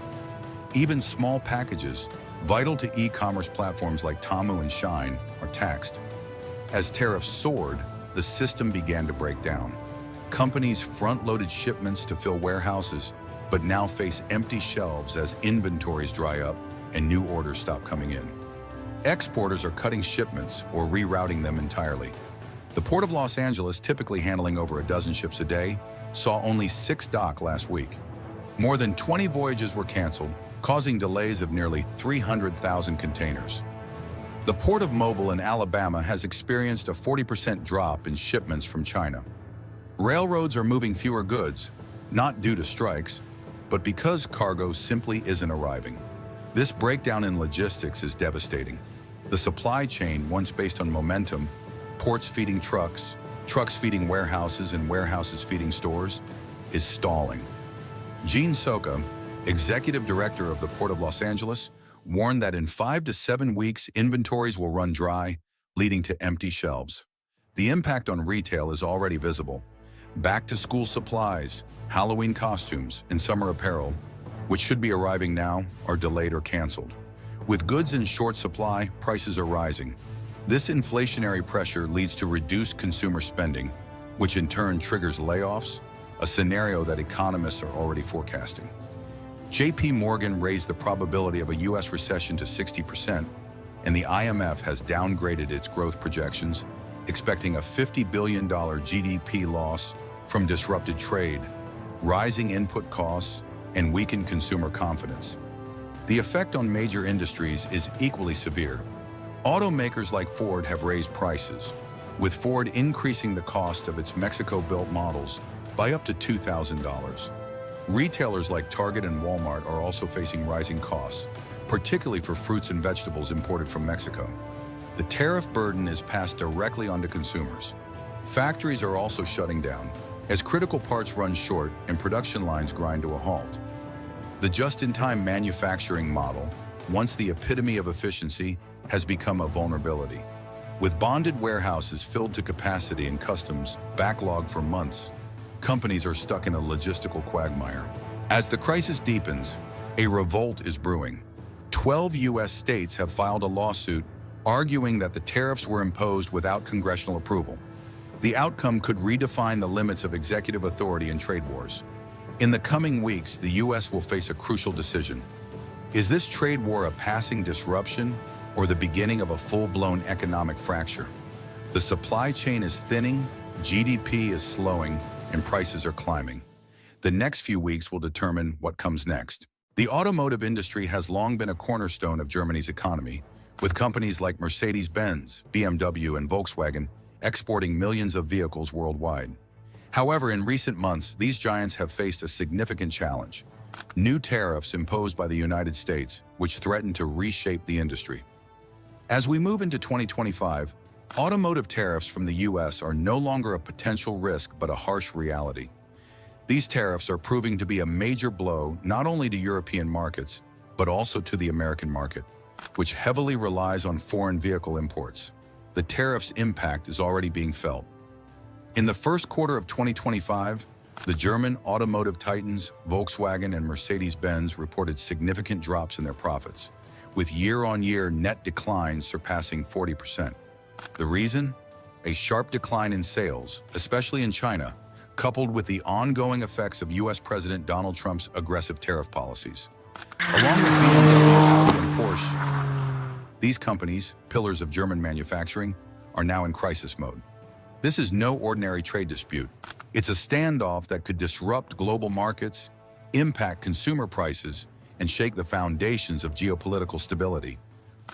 Even small packages, vital to e-commerce platforms like Temu and Shine, are taxed. As tariffs soared, the system began to break down. Companies front-loaded shipments to fill warehouses, but now face empty shelves as inventories dry up and new orders stop coming in. Exporters are cutting shipments or rerouting them entirely. The Port of Los Angeles, typically handling over a dozen ships a day, saw only 6 dock last week. More than 20 voyages were canceled, causing delays of nearly 300,000 containers. The Port of Mobile in Alabama has experienced a 40% drop in shipments from China. Railroads are moving fewer goods, not due to strikes, but because cargo simply isn't arriving. This breakdown in logistics is devastating. The supply chain, once based on momentum, ports feeding trucks, trucks feeding warehouses, and warehouses feeding stores, is stalling. Gene Soka, executive director of the Port of Los Angeles, warned that in 5 to 7 weeks, inventories will run dry, leading to empty shelves. The impact on retail is already visible. Back-to-school supplies, Halloween costumes, and summer apparel, which should be arriving now, are delayed or canceled. With goods in short supply, prices are rising. This inflationary pressure leads to reduced consumer spending, which in turn triggers layoffs, a scenario that economists are already forecasting. JP Morgan raised the probability of a US recession to 60%, and the IMF has downgraded its growth projections, expecting a $50 billion GDP loss from disrupted trade, rising input costs, and weakened consumer confidence. The effect on major industries is equally severe. Automakers like Ford have raised prices, with Ford increasing the cost of its Mexico-built models by up to $2,000. Retailers like Target and Walmart are also facing rising costs, particularly for fruits and vegetables imported from Mexico. The tariff burden is passed directly onto consumers. Factories are also shutting down, as critical parts run short and production lines grind to a halt. The just-in-time manufacturing model, once the epitome of efficiency, has become a vulnerability. With bonded warehouses filled to capacity and customs backlogged for months, companies are stuck in a logistical quagmire. As the crisis deepens, a revolt is brewing. 12 U.S. states have filed a lawsuit arguing that the tariffs were imposed without congressional approval. The outcome could redefine the limits of executive authority in trade wars. In the coming weeks, the U.S. will face a crucial decision. Is this trade war a passing disruption or the beginning of a full-blown economic fracture? The supply chain is thinning, GDP is slowing, and prices are climbing. The next few weeks will determine what comes next. The automotive industry has long been a cornerstone of Germany's economy, with companies like Mercedes-Benz, BMW, and Volkswagen exporting millions of vehicles worldwide. However, in recent months, these giants have faced a significant challenge: new tariffs imposed by the United States, which threaten to reshape the industry. As we move into 2025, automotive tariffs from the U.S. are no longer a potential risk but a harsh reality. These tariffs are proving to be a major blow not only to European markets, but also to the American market, which heavily relies on foreign vehicle imports. The tariffs' impact is already being felt. In the first quarter of 2025, the German automotive titans, Volkswagen and Mercedes-Benz, reported significant drops in their profits, with year-on-year net declines surpassing 40%. The reason? A sharp decline in sales, especially in China, coupled with the ongoing effects of U.S. President Donald Trump's aggressive tariff policies. Along with BMW, Audi, and Porsche, these companies, pillars of German manufacturing, are now in crisis mode. This is no ordinary trade dispute. It's a standoff that could disrupt global markets, impact consumer prices, and shake the foundations of geopolitical stability.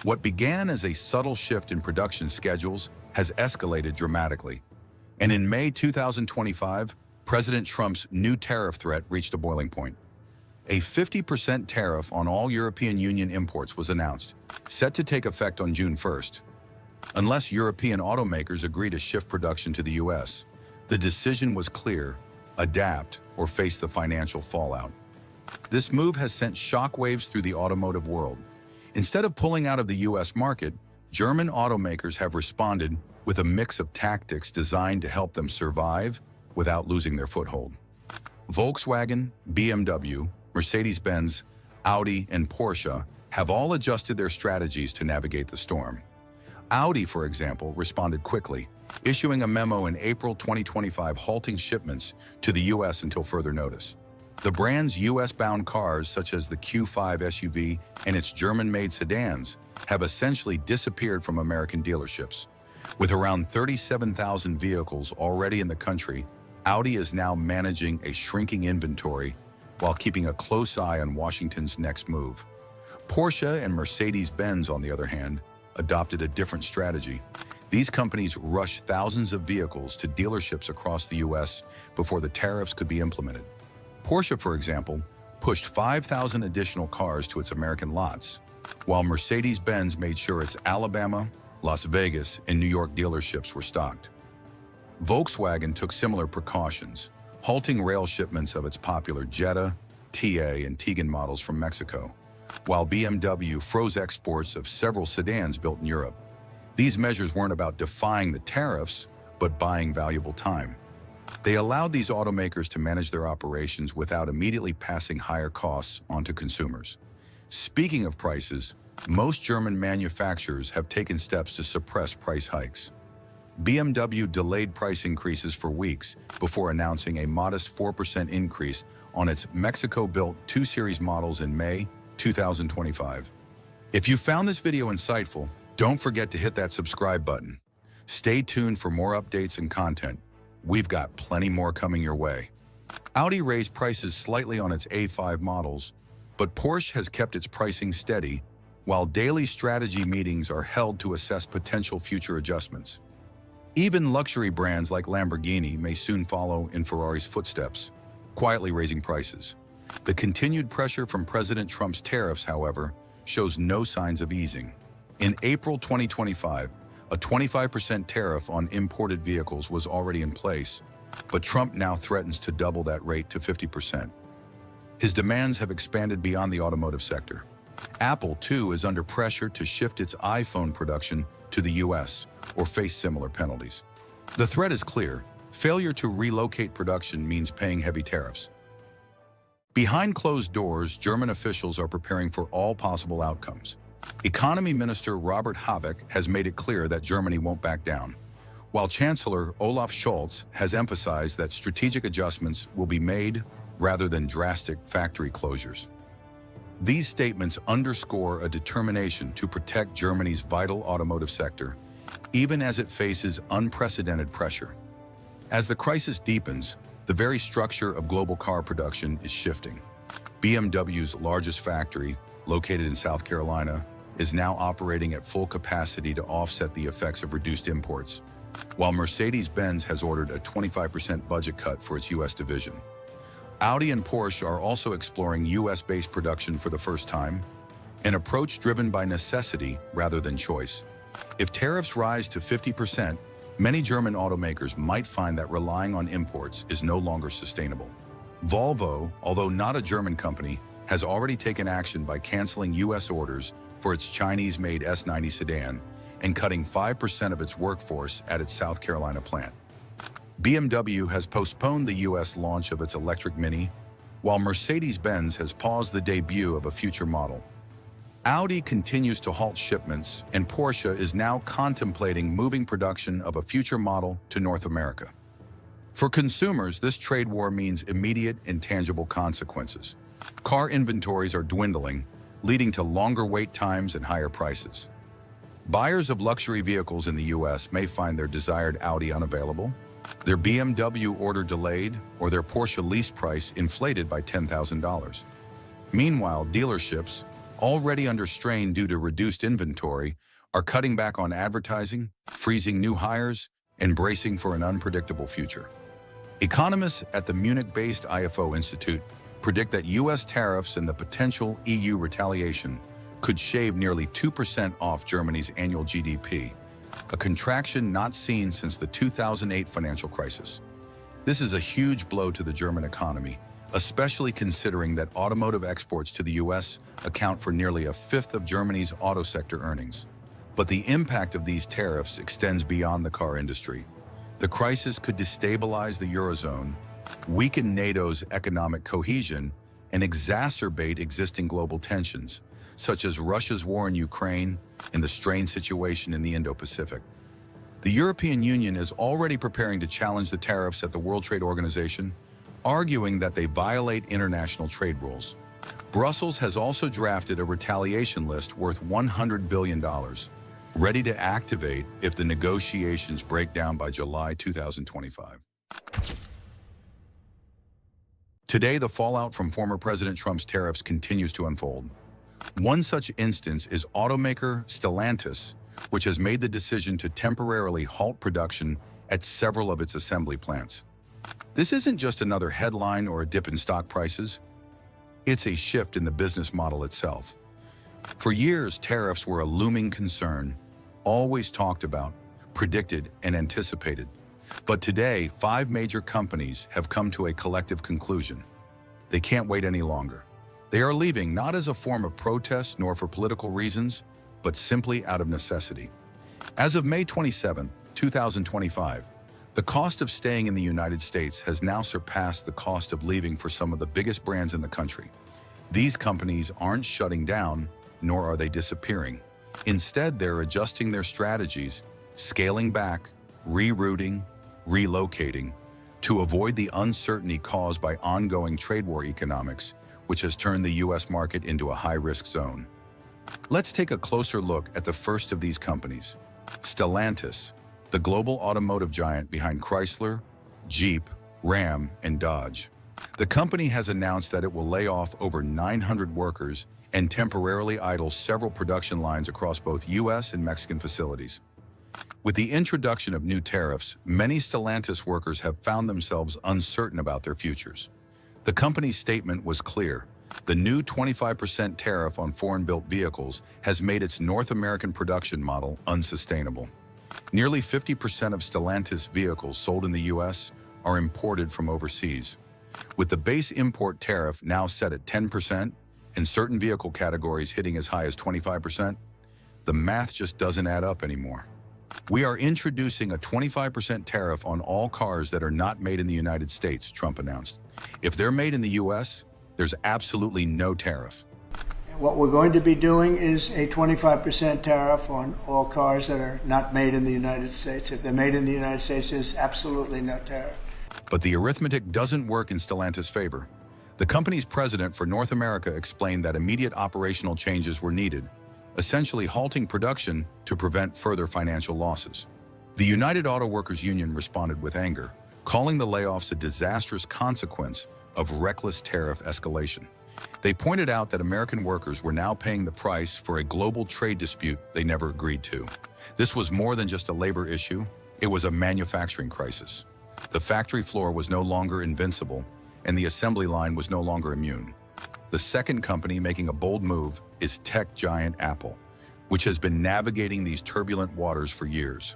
What began as a subtle shift in production schedules has escalated dramatically. And in May 2025, President Trump's new tariff threat reached a boiling point. A 50% tariff on all European Union imports was announced, set to take effect on June 1st. Unless European automakers agree to shift production to the U.S., the decision was clear: adapt or face the financial fallout. This move has sent shockwaves through the automotive world. Instead of pulling out of the U.S. market, German automakers have responded with a mix of tactics designed to help them survive without losing their foothold. Volkswagen, BMW, Mercedes-Benz, Audi, and Porsche have all adjusted their strategies to navigate the storm. Audi, for example, responded quickly, issuing a memo in April 2025 halting shipments to the U.S. until further notice. The brand's U.S.-bound cars, such as the Q5 SUV and its German-made sedans, have essentially disappeared from American dealerships. With around 37,000 vehicles already in the country, Audi is now managing a shrinking inventory while keeping a close eye on Washington's next move. Porsche and Mercedes-Benz, on the other hand, adopted a different strategy. These companies rushed thousands of vehicles to dealerships across the U.S. before the tariffs could be implemented. Porsche, for example, pushed 5,000 additional cars to its American lots, while Mercedes-Benz made sure its Alabama, Las Vegas, and New York dealerships were stocked. Volkswagen took similar precautions, halting rail shipments of its popular Jetta, TA, and Tiguan models from Mexico, while BMW froze exports of several sedans built in Europe. These measures weren't about defying the tariffs, but buying valuable time. They allowed these automakers to manage their operations without immediately passing higher costs onto consumers. Speaking of prices, most German manufacturers have taken steps to suppress price hikes. BMW delayed price increases for weeks before announcing a modest 4% increase on its Mexico-built 2 Series models in May 2025. If you found this video insightful, don't forget to hit that subscribe button. Stay tuned for more updates and content. We've got plenty more coming your way. Audi raised prices slightly on its A5 models, but Porsche has kept its pricing steady, while daily strategy meetings are held to assess potential future adjustments. Even luxury brands like Lamborghini may soon follow in Ferrari's footsteps, quietly raising prices. The continued pressure from President Trump's tariffs, however, shows no signs of easing. In April 2025, a 25% tariff on imported vehicles was already in place, but Trump now threatens to double that rate to 50%. His demands have expanded beyond the automotive sector. Apple, too, is under pressure to shift its iPhone production to the U.S., or face similar penalties. The threat is clear. Failure to relocate production means paying heavy tariffs. Behind closed doors, German officials are preparing for all possible outcomes. Economy Minister Robert Habeck has made it clear that Germany won't back down, while Chancellor Olaf Scholz has emphasized that strategic adjustments will be made rather than drastic factory closures. These statements underscore a determination to protect Germany's vital automotive sector, even as it faces unprecedented pressure. As the crisis deepens, the very structure of global car production is shifting. BMW's largest factory, located in South Carolina, is now operating at full capacity to offset the effects of reduced imports, while Mercedes-Benz has ordered a 25% budget cut for its U.S. division. Audi and Porsche are also exploring U.S.-based production for the first time, an approach driven by necessity rather than choice. If tariffs rise to 50%, many German automakers might find that relying on imports is no longer sustainable. Volvo, although not a German company, has already taken action by canceling U.S. orders for its Chinese-made S90 sedan and cutting 5% of its workforce at its South Carolina plant. BMW has postponed the U.S. launch of its electric Mini, while Mercedes-Benz has paused the debut of a future model. Audi continues to halt shipments, and Porsche is now contemplating moving production of a future model to North America. For consumers, this trade war means immediate and tangible consequences. Car inventories are dwindling, leading to longer wait times and higher prices. Buyers of luxury vehicles in the U.S. may find their desired Audi unavailable, their BMW order delayed, or their Porsche lease price inflated by $10,000. Meanwhile, dealerships, already under strain due to reduced inventory, are cutting back on advertising, freezing new hires, and bracing for an unpredictable future. Economists at the Munich-based IFO Institute predict that U.S. tariffs and the potential EU retaliation could shave nearly 2% off Germany's annual GDP, a contraction not seen since the 2008 financial crisis. This is a huge blow to the German economy, especially considering that automotive exports to the U.S. account for nearly a fifth of Germany's auto sector earnings. But the impact of these tariffs extends beyond the car industry. The crisis could destabilize the Eurozone, weaken NATO's economic cohesion, and exacerbate existing global tensions, such as Russia's war in Ukraine and the strained situation in the Indo-Pacific. The European Union is already preparing to challenge the tariffs at the World Trade Organization, arguing that they violate international trade rules. Brussels has also drafted a retaliation list worth $100 billion, ready to activate if the negotiations break down by July 2025. Today, the fallout from former President Trump's tariffs continues to unfold. One such instance is automaker Stellantis, which has made the decision to temporarily halt production at several of its assembly plants. This isn't just another headline or a dip in stock prices. It's a shift in the business model itself. For years, tariffs were a looming concern, always talked about, predicted, and anticipated. But today, 5 major companies have come to a collective conclusion. They can't wait any longer. They are leaving not as a form of protest nor for political reasons, but simply out of necessity. As of May 27, 2025, the cost of staying in the United States has now surpassed the cost of leaving for some of the biggest brands in the country. These companies aren't shutting down, nor are they disappearing. Instead, they're adjusting their strategies, scaling back, rerouting, relocating, to avoid the uncertainty caused by ongoing trade war economics, which has turned the U.S. market into a high-risk zone. Let's take a closer look at the first of these companies, Stellantis, the global automotive giant behind Chrysler, Jeep, Ram, and Dodge. The company has announced that it will lay off over 900 workers and temporarily idle several production lines across both U.S. and Mexican facilities. With the introduction of new tariffs, many Stellantis workers have found themselves uncertain about their futures. The company's statement was clear. The new 25% tariff on foreign-built vehicles has made its North American production model unsustainable. Nearly 50% of Stellantis vehicles sold in the U.S. are imported from overseas. With the base import tariff now set at 10% and certain vehicle categories hitting as high as 25%, the math just doesn't add up anymore. We are introducing a 25% tariff on all cars that are not made in the United States, Trump announced. If they're made in the U.S., there's absolutely no tariff. What we're going to be doing is a 25% tariff on all cars that are not made in the United States. If they're made in the United States, there's absolutely no tariff. But the arithmetic doesn't work in Stellantis' favor. The company's president for North America explained that immediate operational changes were needed, essentially halting production to prevent further financial losses. The United Auto Workers Union responded with anger, calling the layoffs a disastrous consequence of reckless tariff escalation. They pointed out that American workers were now paying the price for a global trade dispute they never agreed to. This was more than just a labor issue, it was a manufacturing crisis. The factory floor was no longer invincible, and the assembly line was no longer immune. The second company making a bold move is tech giant Apple, which has been navigating these turbulent waters for years.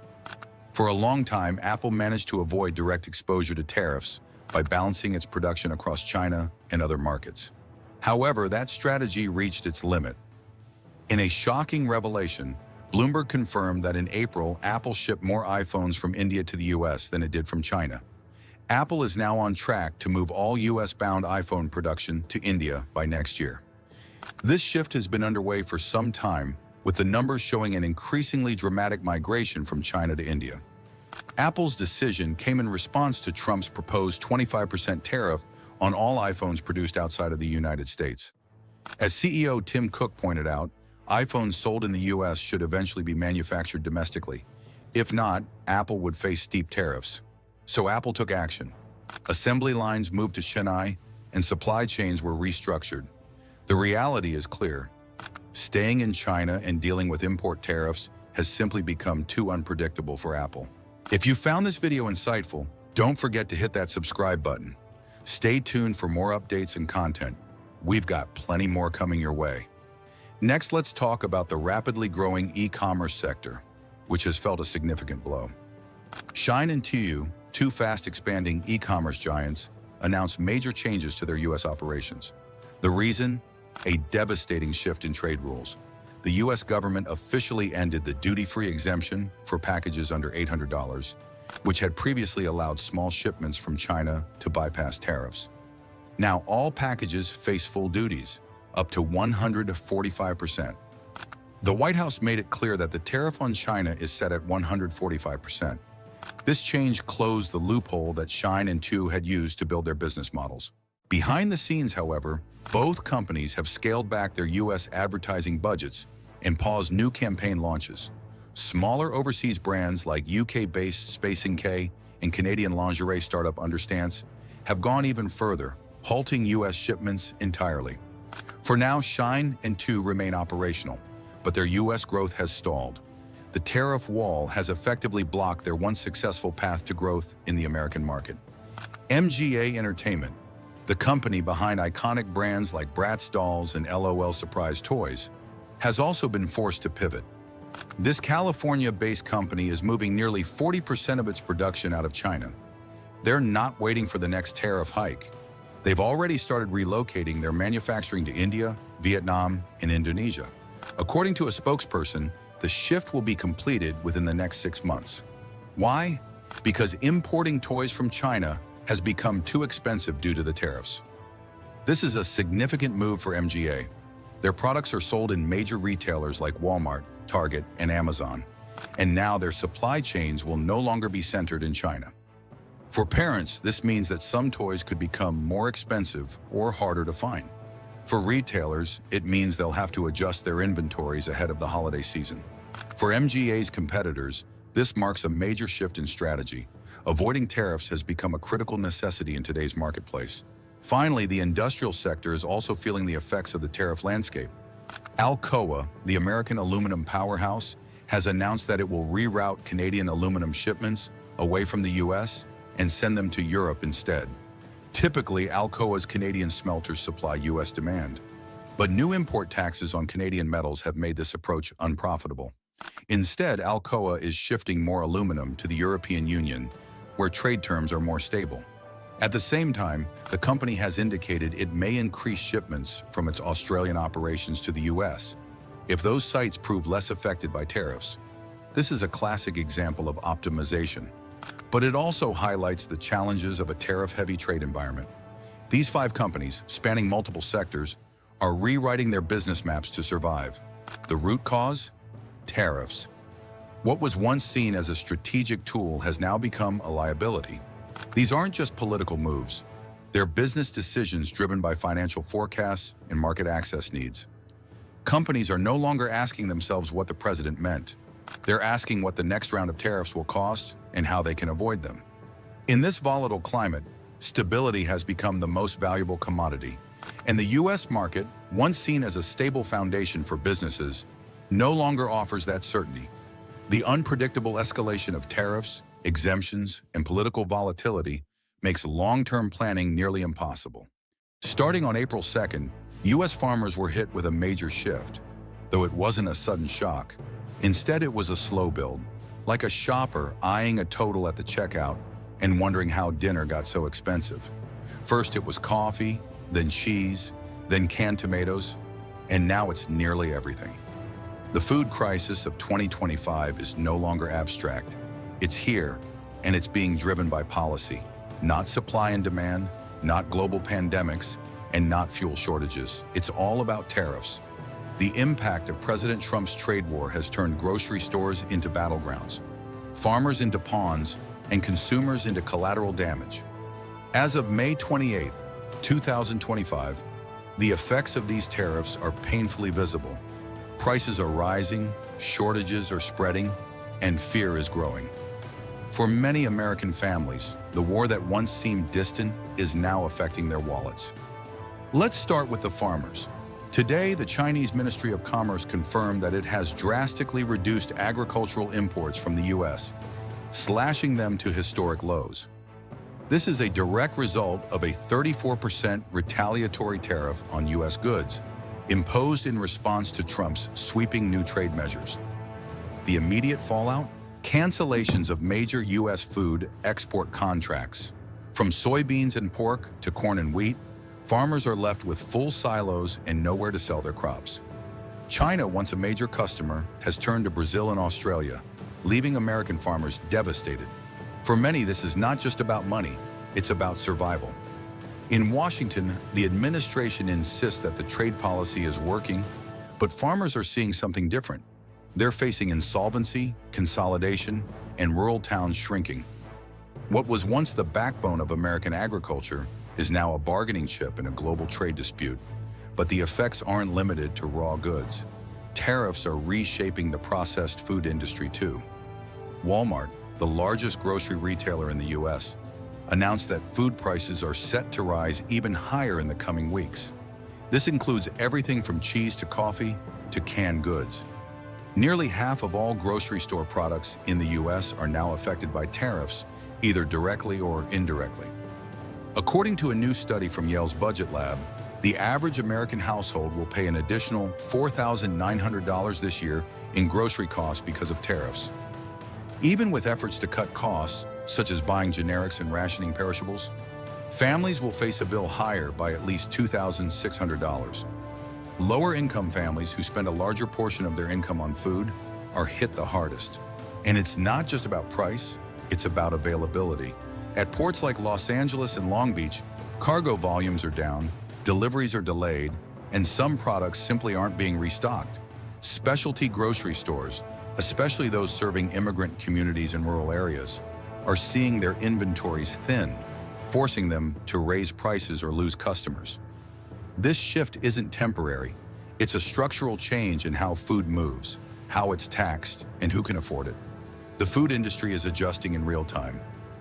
For a long time, Apple managed to avoid direct exposure to tariffs by balancing its production across China and other markets. However, that strategy reached its limit. In a shocking revelation, Bloomberg confirmed that in April, Apple shipped more iPhones from India to the US than it did from China. Apple is now on track to move all US-bound iPhone production to India by next year. This shift has been underway for some time, with the numbers showing an increasingly dramatic migration from China to India. Apple's decision came in response to Trump's proposed 25% tariff on all iPhones produced outside of the United States. As CEO Tim Cook pointed out, iPhones sold in the US should eventually be manufactured domestically. If not, Apple would face steep tariffs. So Apple took action. Assembly lines moved to Chennai, and supply chains were restructured. The reality is clear. Staying in China and dealing with import tariffs has simply become too unpredictable for Apple. If you found this video insightful, don't forget to hit that subscribe button. Stay tuned for more updates and content. We've got plenty more coming your way. Next, let's talk about the rapidly growing e-commerce sector, which has felt a significant blow. Shine and Temu, two fast-expanding e-commerce giants, announced major changes to their U.S. operations. The reason? A devastating shift in trade rules. The U.S. government officially ended the duty-free exemption for packages under $800, which had previously allowed small shipments from China to bypass tariffs. Now all packages face full duties, up to 145%. The White House made it clear that the tariff on China is set at 145%. This change closed the loophole that Shine and Temu had used to build their business models. Behind the scenes, however, both companies have scaled back their U.S. advertising budgets and paused new campaign launches. Smaller overseas brands like UK-based Space NK and Canadian lingerie startup Understance have gone even further, halting U.S. shipments entirely. For now, Shine and Temu remain operational, but their U.S. growth has stalled. The tariff wall has effectively blocked their once successful path to growth in the American market. MGA Entertainment, the company behind iconic brands like Bratz Dolls and LOL Surprise Toys, has also been forced to pivot. This California-based company is moving nearly 40% of its production out of China. They're not waiting for the next tariff hike. They've already started relocating their manufacturing to India, Vietnam, and Indonesia. According to a spokesperson, the shift will be completed within the next 6 months. Why? Because importing toys from China has become too expensive due to the tariffs. This is a significant move for MGA. Their products are sold in major retailers like Walmart, Target, and Amazon, and now their supply chains will no longer be centered in China. For parents, this means that some toys could become more expensive or harder to find. For retailers, it means they'll have to adjust their inventories ahead of the holiday season. For MGA's competitors, this marks a major shift in strategy. Avoiding tariffs has become a critical necessity in today's marketplace. Finally, the industrial sector is also feeling the effects of the tariff landscape. Alcoa, the American aluminum powerhouse, has announced that it will reroute Canadian aluminum shipments away from the U.S. and send them to Europe instead. Typically, Alcoa's Canadian smelters supply U.S. demand, but new import taxes on Canadian metals have made this approach unprofitable. Instead, Alcoa is shifting more aluminum to the European Union, where trade terms are more stable. At the same time, the company has indicated it may increase shipments from its Australian operations to the U.S. if those sites prove less affected by tariffs. This is a classic example of optimization, but it also highlights the challenges of a tariff-heavy trade environment. These 5 companies, spanning multiple sectors, are rewriting their business maps to survive. The root cause? Tariffs. What was once seen as a strategic tool has now become a liability. These aren't just political moves. They're business decisions driven by financial forecasts and market access needs. Companies are no longer asking themselves what the president meant. They're asking what the next round of tariffs will cost and how they can avoid them. In this volatile climate, stability has become the most valuable commodity, and the U.S. market, once seen as a stable foundation for businesses, no longer offers that certainty. The unpredictable escalation of tariffs, exemptions, and political volatility makes long-term planning nearly impossible. Starting on April 2nd, U.S. farmers were hit with a major shift, though it wasn't a sudden shock. Instead, it was a slow build, like a shopper eyeing a total at the checkout and wondering how dinner got so expensive. First it was coffee, then cheese, then canned tomatoes, and now it's nearly everything. The food crisis of 2025 is no longer abstract. It's here, and it's being driven by policy, not supply and demand, not global pandemics, and not fuel shortages. It's all about tariffs. The impact of President Trump's trade war has turned grocery stores into battlegrounds, farmers into pawns, and consumers into collateral damage. As of May 28, 2025, the effects of these tariffs are painfully visible. Prices are rising, shortages are spreading, and fear is growing. For many American families, the war that once seemed distant is now affecting their wallets. Let's start with the farmers. Today, the Chinese Ministry of Commerce confirmed that it has drastically reduced agricultural imports from the U.S., slashing them to historic lows. This is a direct result of a 34% retaliatory tariff on U.S. goods, imposed in response to Trump's sweeping new trade measures. The immediate fallout? Cancellations of major U.S. food export contracts. From soybeans and pork to corn and wheat, farmers are left with full silos and nowhere to sell their crops. China, once a major customer, has turned to Brazil and Australia, leaving American farmers devastated. For many, this is not just about money, it's about survival. In Washington, the administration insists that the trade policy is working, but farmers are seeing something different. They're facing insolvency, consolidation, and rural towns shrinking. What was once the backbone of American agriculture is now a bargaining chip in a global trade dispute. But the effects aren't limited to raw goods. Tariffs are reshaping the processed food industry too. Walmart, the largest grocery retailer in the U.S., announced that food prices are set to rise even higher in the coming weeks. This includes everything from cheese to coffee to canned goods. Nearly half of all grocery store products in the U.S. are now affected by tariffs, either directly or indirectly. According to a new study from Yale's Budget Lab, the average American household will pay an additional $4,900 this year in grocery costs because of tariffs. Even with efforts to cut costs, such as buying generics and rationing perishables, families will face a bill higher by at least $2,600. Lower-income families who spend a larger portion of their income on food are hit the hardest. And it's not just about price, it's about availability. At ports like Los Angeles and Long Beach, cargo volumes are down, deliveries are delayed, and some products simply aren't being restocked. Specialty grocery stores, especially those serving immigrant communities in rural areas, are seeing their inventories thin, forcing them to raise prices or lose customers. This shift isn't temporary. It's a structural change in how food moves, how it's taxed, and who can afford it. The food industry is adjusting in real time.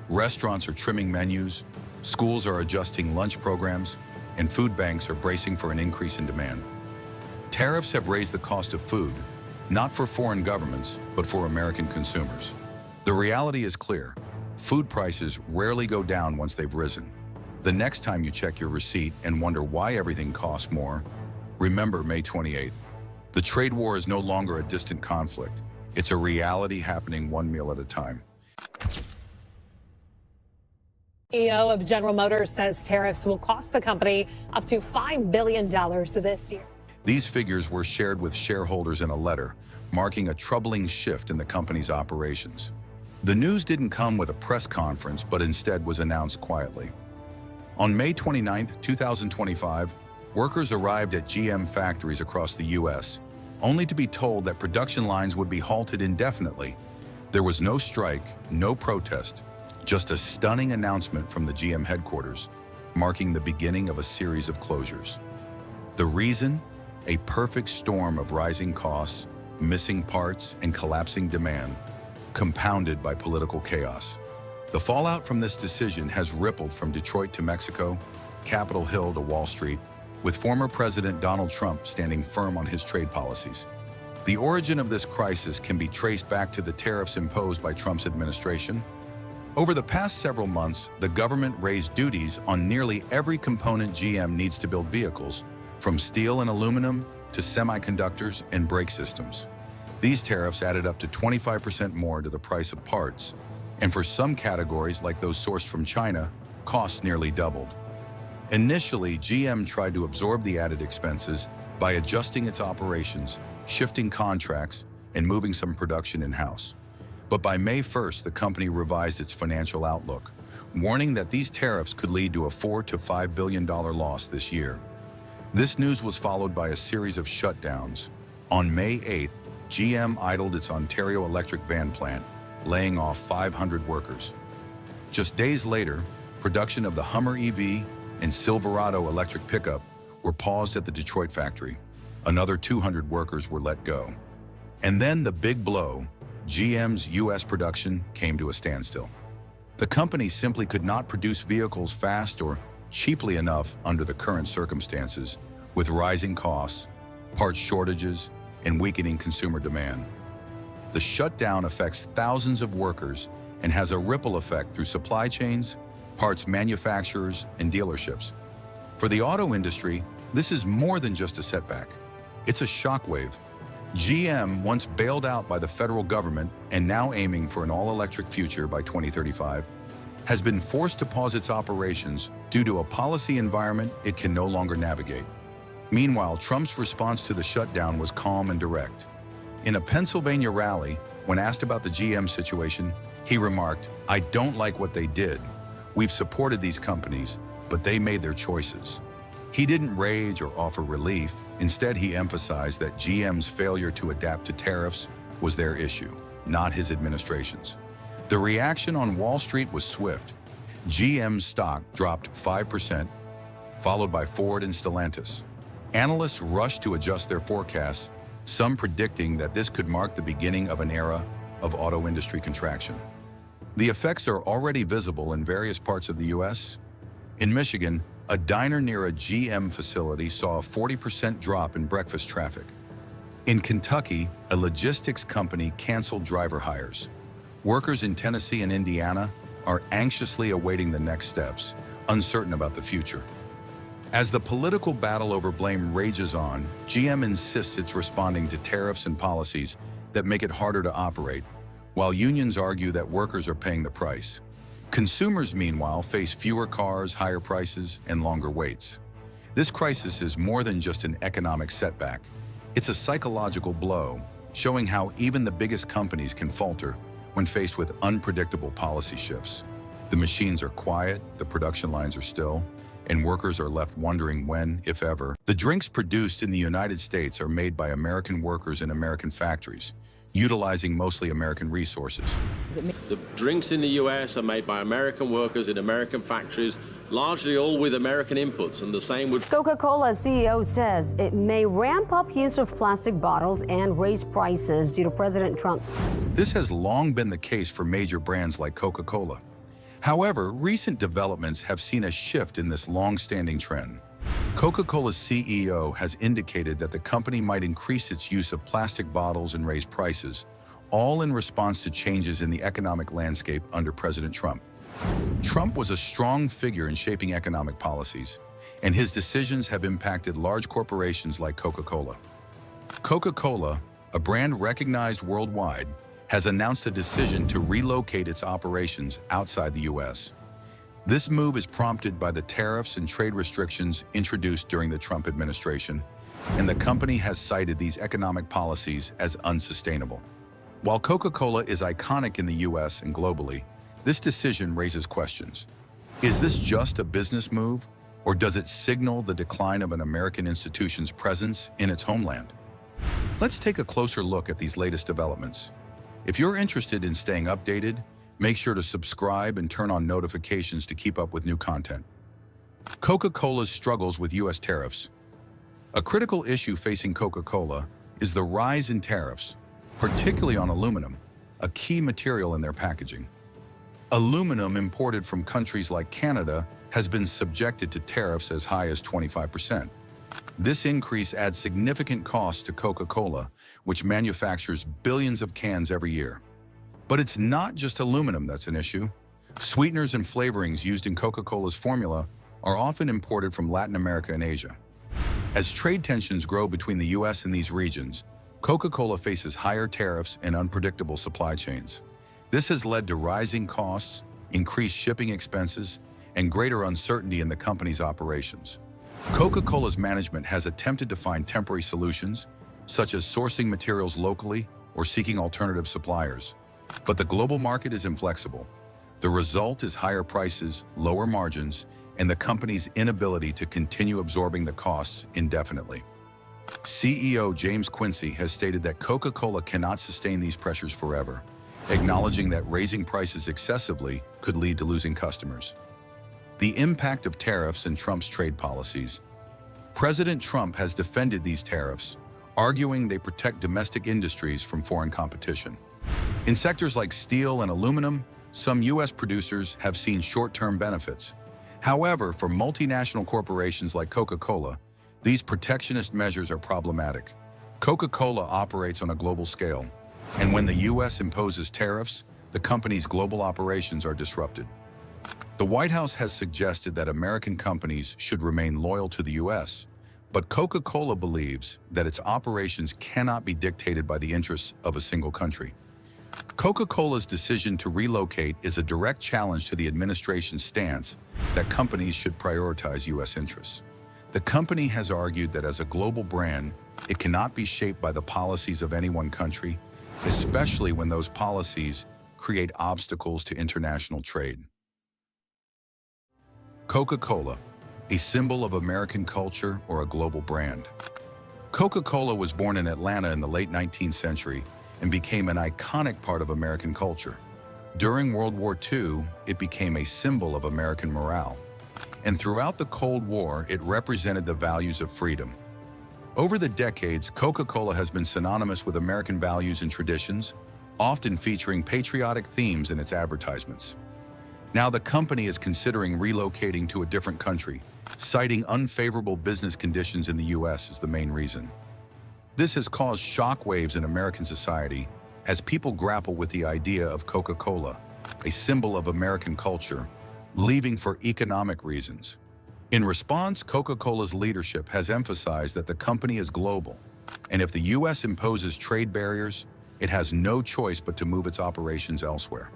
Restaurants are trimming menus, schools are adjusting lunch programs, and food banks are bracing for an increase in demand. Tariffs have raised the cost of food, not for foreign governments, but for American consumers. The reality is clear. Food prices rarely go down once they've risen. The next time you check your receipt and wonder why everything costs more, remember May 28th. The trade war is no longer a distant conflict. It's a reality happening one meal at a time. CEO of General Motors says tariffs will cost the company up to $5 billion this year. These figures were shared with shareholders in a letter, marking a troubling shift in the company's operations. The news didn't come with a press conference, but instead was announced quietly. On May 29, 2025, workers arrived at GM factories across the U.S., only to be told that production lines would be halted indefinitely. There was no strike, no protest, just a stunning announcement from the GM headquarters, marking the beginning of a series of closures. The reason? A perfect storm of rising costs, missing parts, and collapsing demand, compounded by political chaos. The fallout from this decision has rippled from Detroit to Mexico, Capitol Hill to Wall Street, with former President Donald Trump standing firm on his trade policies. The origin of this crisis can be traced back to the tariffs imposed by Trump's administration. Over the past several months, the government raised duties on nearly every component GM needs to build vehicles, from steel and aluminum to semiconductors and brake systems. These tariffs added up to 25% more to the price of parts, and for some categories, like those sourced from China, costs nearly doubled. Initially, GM tried to absorb the added expenses by adjusting its operations, shifting contracts, and moving some production in-house. But by May 1st, the company revised its financial outlook, warning that these tariffs could lead to a $4 to $5 billion loss this year. This news was followed by a series of shutdowns. On May 8th, GM idled its Ontario electric van plant, laying off 500 workers. Just days later, production of the Hummer EV and Silverado electric pickup were paused at the Detroit factory. Another 200 workers were let go. And then the big blow, GM's U.S. production came to a standstill. The company simply could not produce vehicles fast or cheaply enough under the current circumstances, with rising costs, parts shortages, and weakening consumer demand. The shutdown affects thousands of workers and has a ripple effect through supply chains, parts manufacturers, and dealerships. For the auto industry, this is more than just a setback. It's a shockwave. GM, once bailed out by the federal government and now aiming for an all-electric future by 2035, has been forced to pause its operations due to a policy environment it can no longer navigate. Meanwhile, Trump's response to the shutdown was calm and direct. In a Pennsylvania rally, when asked about the GM situation, he remarked, "I don't like what they did. We've supported these companies, but they made their choices." He didn't rage or offer relief. Instead, he emphasized that GM's failure to adapt to tariffs was their issue, not his administration's. The reaction on Wall Street was swift. GM's stock dropped 5%, followed by Ford and Stellantis. Analysts rushed to adjust their forecasts, some predicting that this could mark the beginning of an era of auto industry contraction. The effects are already visible in various parts of the U.S. In Michigan, a diner near a GM facility saw a 40% drop in breakfast traffic. In Kentucky, a logistics company canceled driver hires. Workers in Tennessee and Indiana are anxiously awaiting the next steps, uncertain about the future. As the political battle over blame rages on, GM insists it's responding to tariffs and policies that make it harder to operate, while unions argue that workers are paying the price. Consumers, meanwhile, face fewer cars, higher prices, and longer waits. This crisis is more than just an economic setback. It's a psychological blow, showing how even the biggest companies can falter when faced with unpredictable policy shifts. The machines are quiet, the production lines are still, and workers are left wondering when, if ever. The drinks produced in the United States are made by American workers in American factories, utilizing mostly American resources. The drinks in the US are made by American workers in American factories, largely all with American inputs, and the same would... Coca-Cola CEO says it may ramp up use of plastic bottles and raise prices due to President Trump's... This has long been the case for major brands like Coca-Cola. However, recent developments have seen a shift in this long-standing trend. Coca-Cola's CEO has indicated that the company might increase its use of plastic bottles and raise prices, all in response to changes in the economic landscape under President Trump. Trump was a strong figure in shaping economic policies, and his decisions have impacted large corporations like Coca-Cola. Coca-Cola, a brand recognized worldwide, has announced a decision to relocate its operations outside the U.S. This move is prompted by the tariffs and trade restrictions introduced during the Trump administration and the company has cited these economic policies as unsustainable. While Coca-Cola is iconic in the US and globally, this decision raises questions. Is this just a business move, or does it signal the decline of an American institution's presence in its homeland? Let's take a closer look at these latest developments. If you're interested in staying updated, make sure to subscribe and turn on notifications to keep up with new content. Coca-Cola's struggles with US tariffs. A critical issue facing Coca-Cola is the rise in tariffs, particularly on aluminum, a key material in their packaging. Aluminum imported from countries like Canada has been subjected to tariffs as high as 25%. This increase adds significant costs to Coca-Cola, which manufactures billions of cans every year. But it's not just aluminum that's an issue. Sweeteners and flavorings used in Coca-Cola's formula are often imported from Latin America and Asia. As trade tensions grow between the US and these regions, Coca-Cola faces higher tariffs and unpredictable supply chains. This has led to rising costs, increased shipping expenses, and greater uncertainty in the company's operations. Coca-Cola's management has attempted to find temporary solutions, such as sourcing materials locally or seeking alternative suppliers. But the global market is inflexible. The result is higher prices, lower margins, and the company's inability to continue absorbing the costs indefinitely. CEO James Quincey has stated that Coca-Cola cannot sustain these pressures forever, acknowledging that raising prices excessively could lead to losing customers. The impact of tariffs and Trump's trade policies. President Trump has defended these tariffs, arguing they protect domestic industries from foreign competition. In sectors like steel and aluminum, some U.S. producers have seen short-term benefits. However, for multinational corporations like Coca-Cola, these protectionist measures are problematic. Coca-Cola operates on a global scale, and when the U.S. imposes tariffs, the company's global operations are disrupted. The White House has suggested that American companies should remain loyal to the U.S., but Coca-Cola believes that its operations cannot be dictated by the interests of a single country. Coca-Cola's decision to relocate is a direct challenge to the administration's stance that companies should prioritize U.S. interests. The company has argued that as a global brand, it cannot be shaped by the policies of any one country, especially when those policies create obstacles to international trade. Coca-Cola, a symbol of American culture or a global brand. Coca-Cola was born in Atlanta in the late 19th century and became an iconic part of American culture. During World War II, it became a symbol of American morale. And throughout the Cold War, it represented the values of freedom. Over the decades, Coca-Cola has been synonymous with American values and traditions, often featuring patriotic themes in its advertisements. Now the company is considering relocating to a different country, citing unfavorable business conditions in the U.S. as the main reason. This has caused shockwaves in American society as people grapple with the idea of Coca-Cola, a symbol of American culture, leaving for economic reasons. In response, Coca-Cola's leadership has emphasized that the company is global, and if the U.S. imposes trade barriers, it has no choice but to move its operations elsewhere.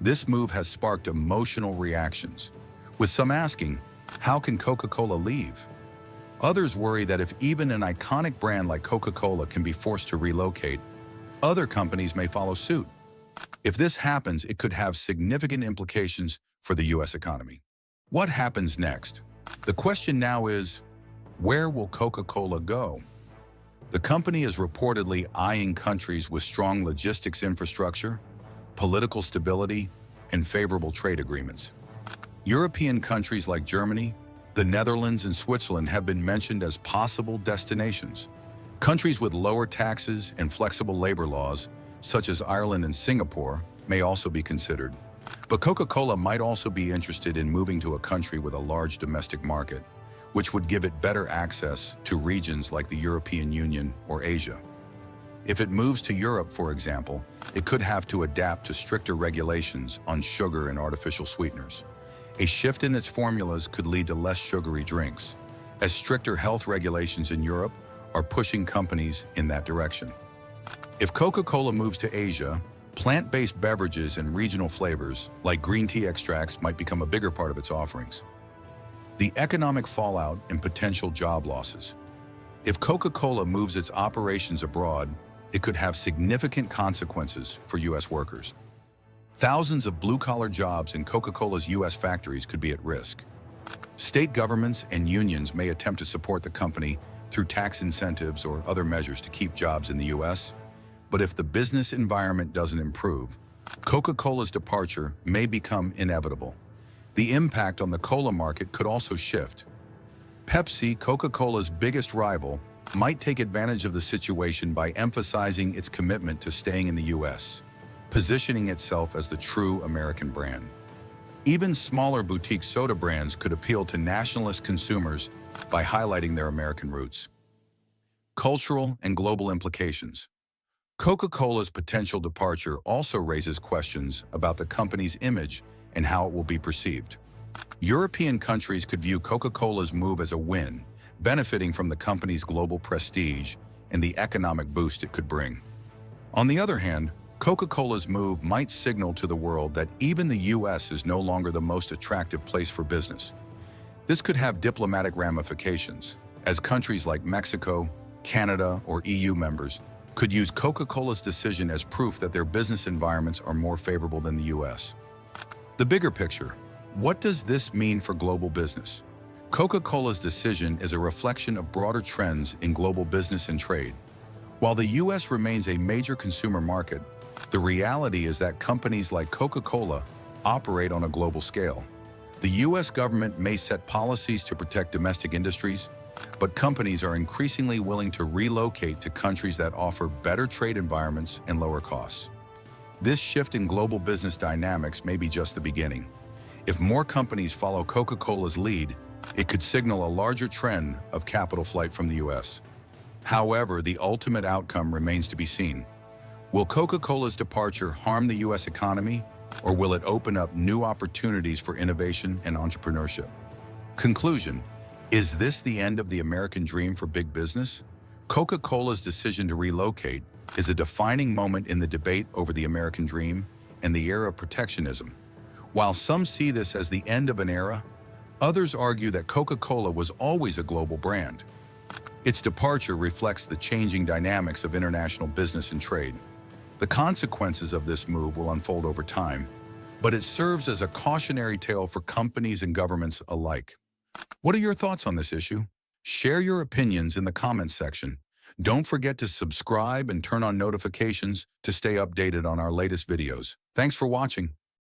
This move has sparked emotional reactions, with some asking, how can Coca-Cola leave? Others worry that if even an iconic brand like Coca-Cola can be forced to relocate, other companies may follow suit. If this happens, it could have significant implications for the U.S. economy. What happens next? The question now is, where will Coca-Cola go? The company is reportedly eyeing countries with strong logistics infrastructure, political stability, and favorable trade agreements. European countries like Germany, the Netherlands, and Switzerland have been mentioned as possible destinations. Countries with lower taxes and flexible labor laws, such as Ireland and Singapore, may also be considered. But Coca-Cola might also be interested in moving to a country with a large domestic market, which would give it better access to regions like the European Union or Asia. If it moves to Europe, for example, it could have to adapt to stricter regulations on sugar and artificial sweeteners. A shift in its formulas could lead to less sugary drinks, as stricter health regulations in Europe are pushing companies in that direction. If Coca-Cola moves to Asia, plant-based beverages and regional flavors, like green tea extracts, might become a bigger part of its offerings. The economic fallout and potential job losses. If Coca-Cola moves its operations abroad, it could have significant consequences for U.S. workers. Thousands of blue-collar jobs in Coca-Cola's U.S. factories could be at risk. State governments and unions may attempt to support the company through tax incentives or other measures to keep jobs in the U.S. But if the business environment doesn't improve, Coca-Cola's departure may become inevitable. The impact on the cola market could also shift. Pepsi, Coca-Cola's biggest rival, might take advantage of the situation by emphasizing its commitment to staying in the U.S., positioning itself as the true American brand. Even smaller boutique soda brands could appeal to nationalist consumers by highlighting their American roots. Cultural and global implications. Coca-Cola's potential departure also raises questions about the company's image and how it will be perceived. European countries could view Coca-Cola's move as a win, benefiting from the company's global prestige and the economic boost it could bring. On the other hand, Coca-Cola's move might signal to the world that even the U.S. is no longer the most attractive place for business. This could have diplomatic ramifications, as countries like Mexico, Canada, or EU members could use Coca-Cola's decision as proof that their business environments are more favorable than the U.S. The bigger picture. What does this mean for global business? Coca-Cola's decision is a reflection of broader trends in global business and trade. While the U.S. remains a major consumer market, the reality is that companies like Coca-Cola operate on a global scale. The U.S. government may set policies to protect domestic industries, but companies are increasingly willing to relocate to countries that offer better trade environments and lower costs. This shift in global business dynamics may be just the beginning. If more companies follow Coca-Cola's lead, it could signal a larger trend of capital flight from the U.S. However, the ultimate outcome remains to be seen. Will Coca-Cola's departure harm the U.S. economy, or will it open up new opportunities for innovation and entrepreneurship? Conclusion: is this the end of the American dream for big business? Coca-Cola's decision to relocate is a defining moment in the debate over the American dream and the era of protectionism. While some see this as the end of an era, others argue that Coca-Cola was always a global brand. Its departure reflects the changing dynamics of international business and trade. The consequences of this move will unfold over time, but it serves as a cautionary tale for companies and governments alike. What are your thoughts on this issue? Share your opinions in the comments section. Don't forget to subscribe and turn on notifications to stay updated on our latest videos. Thanks for watching.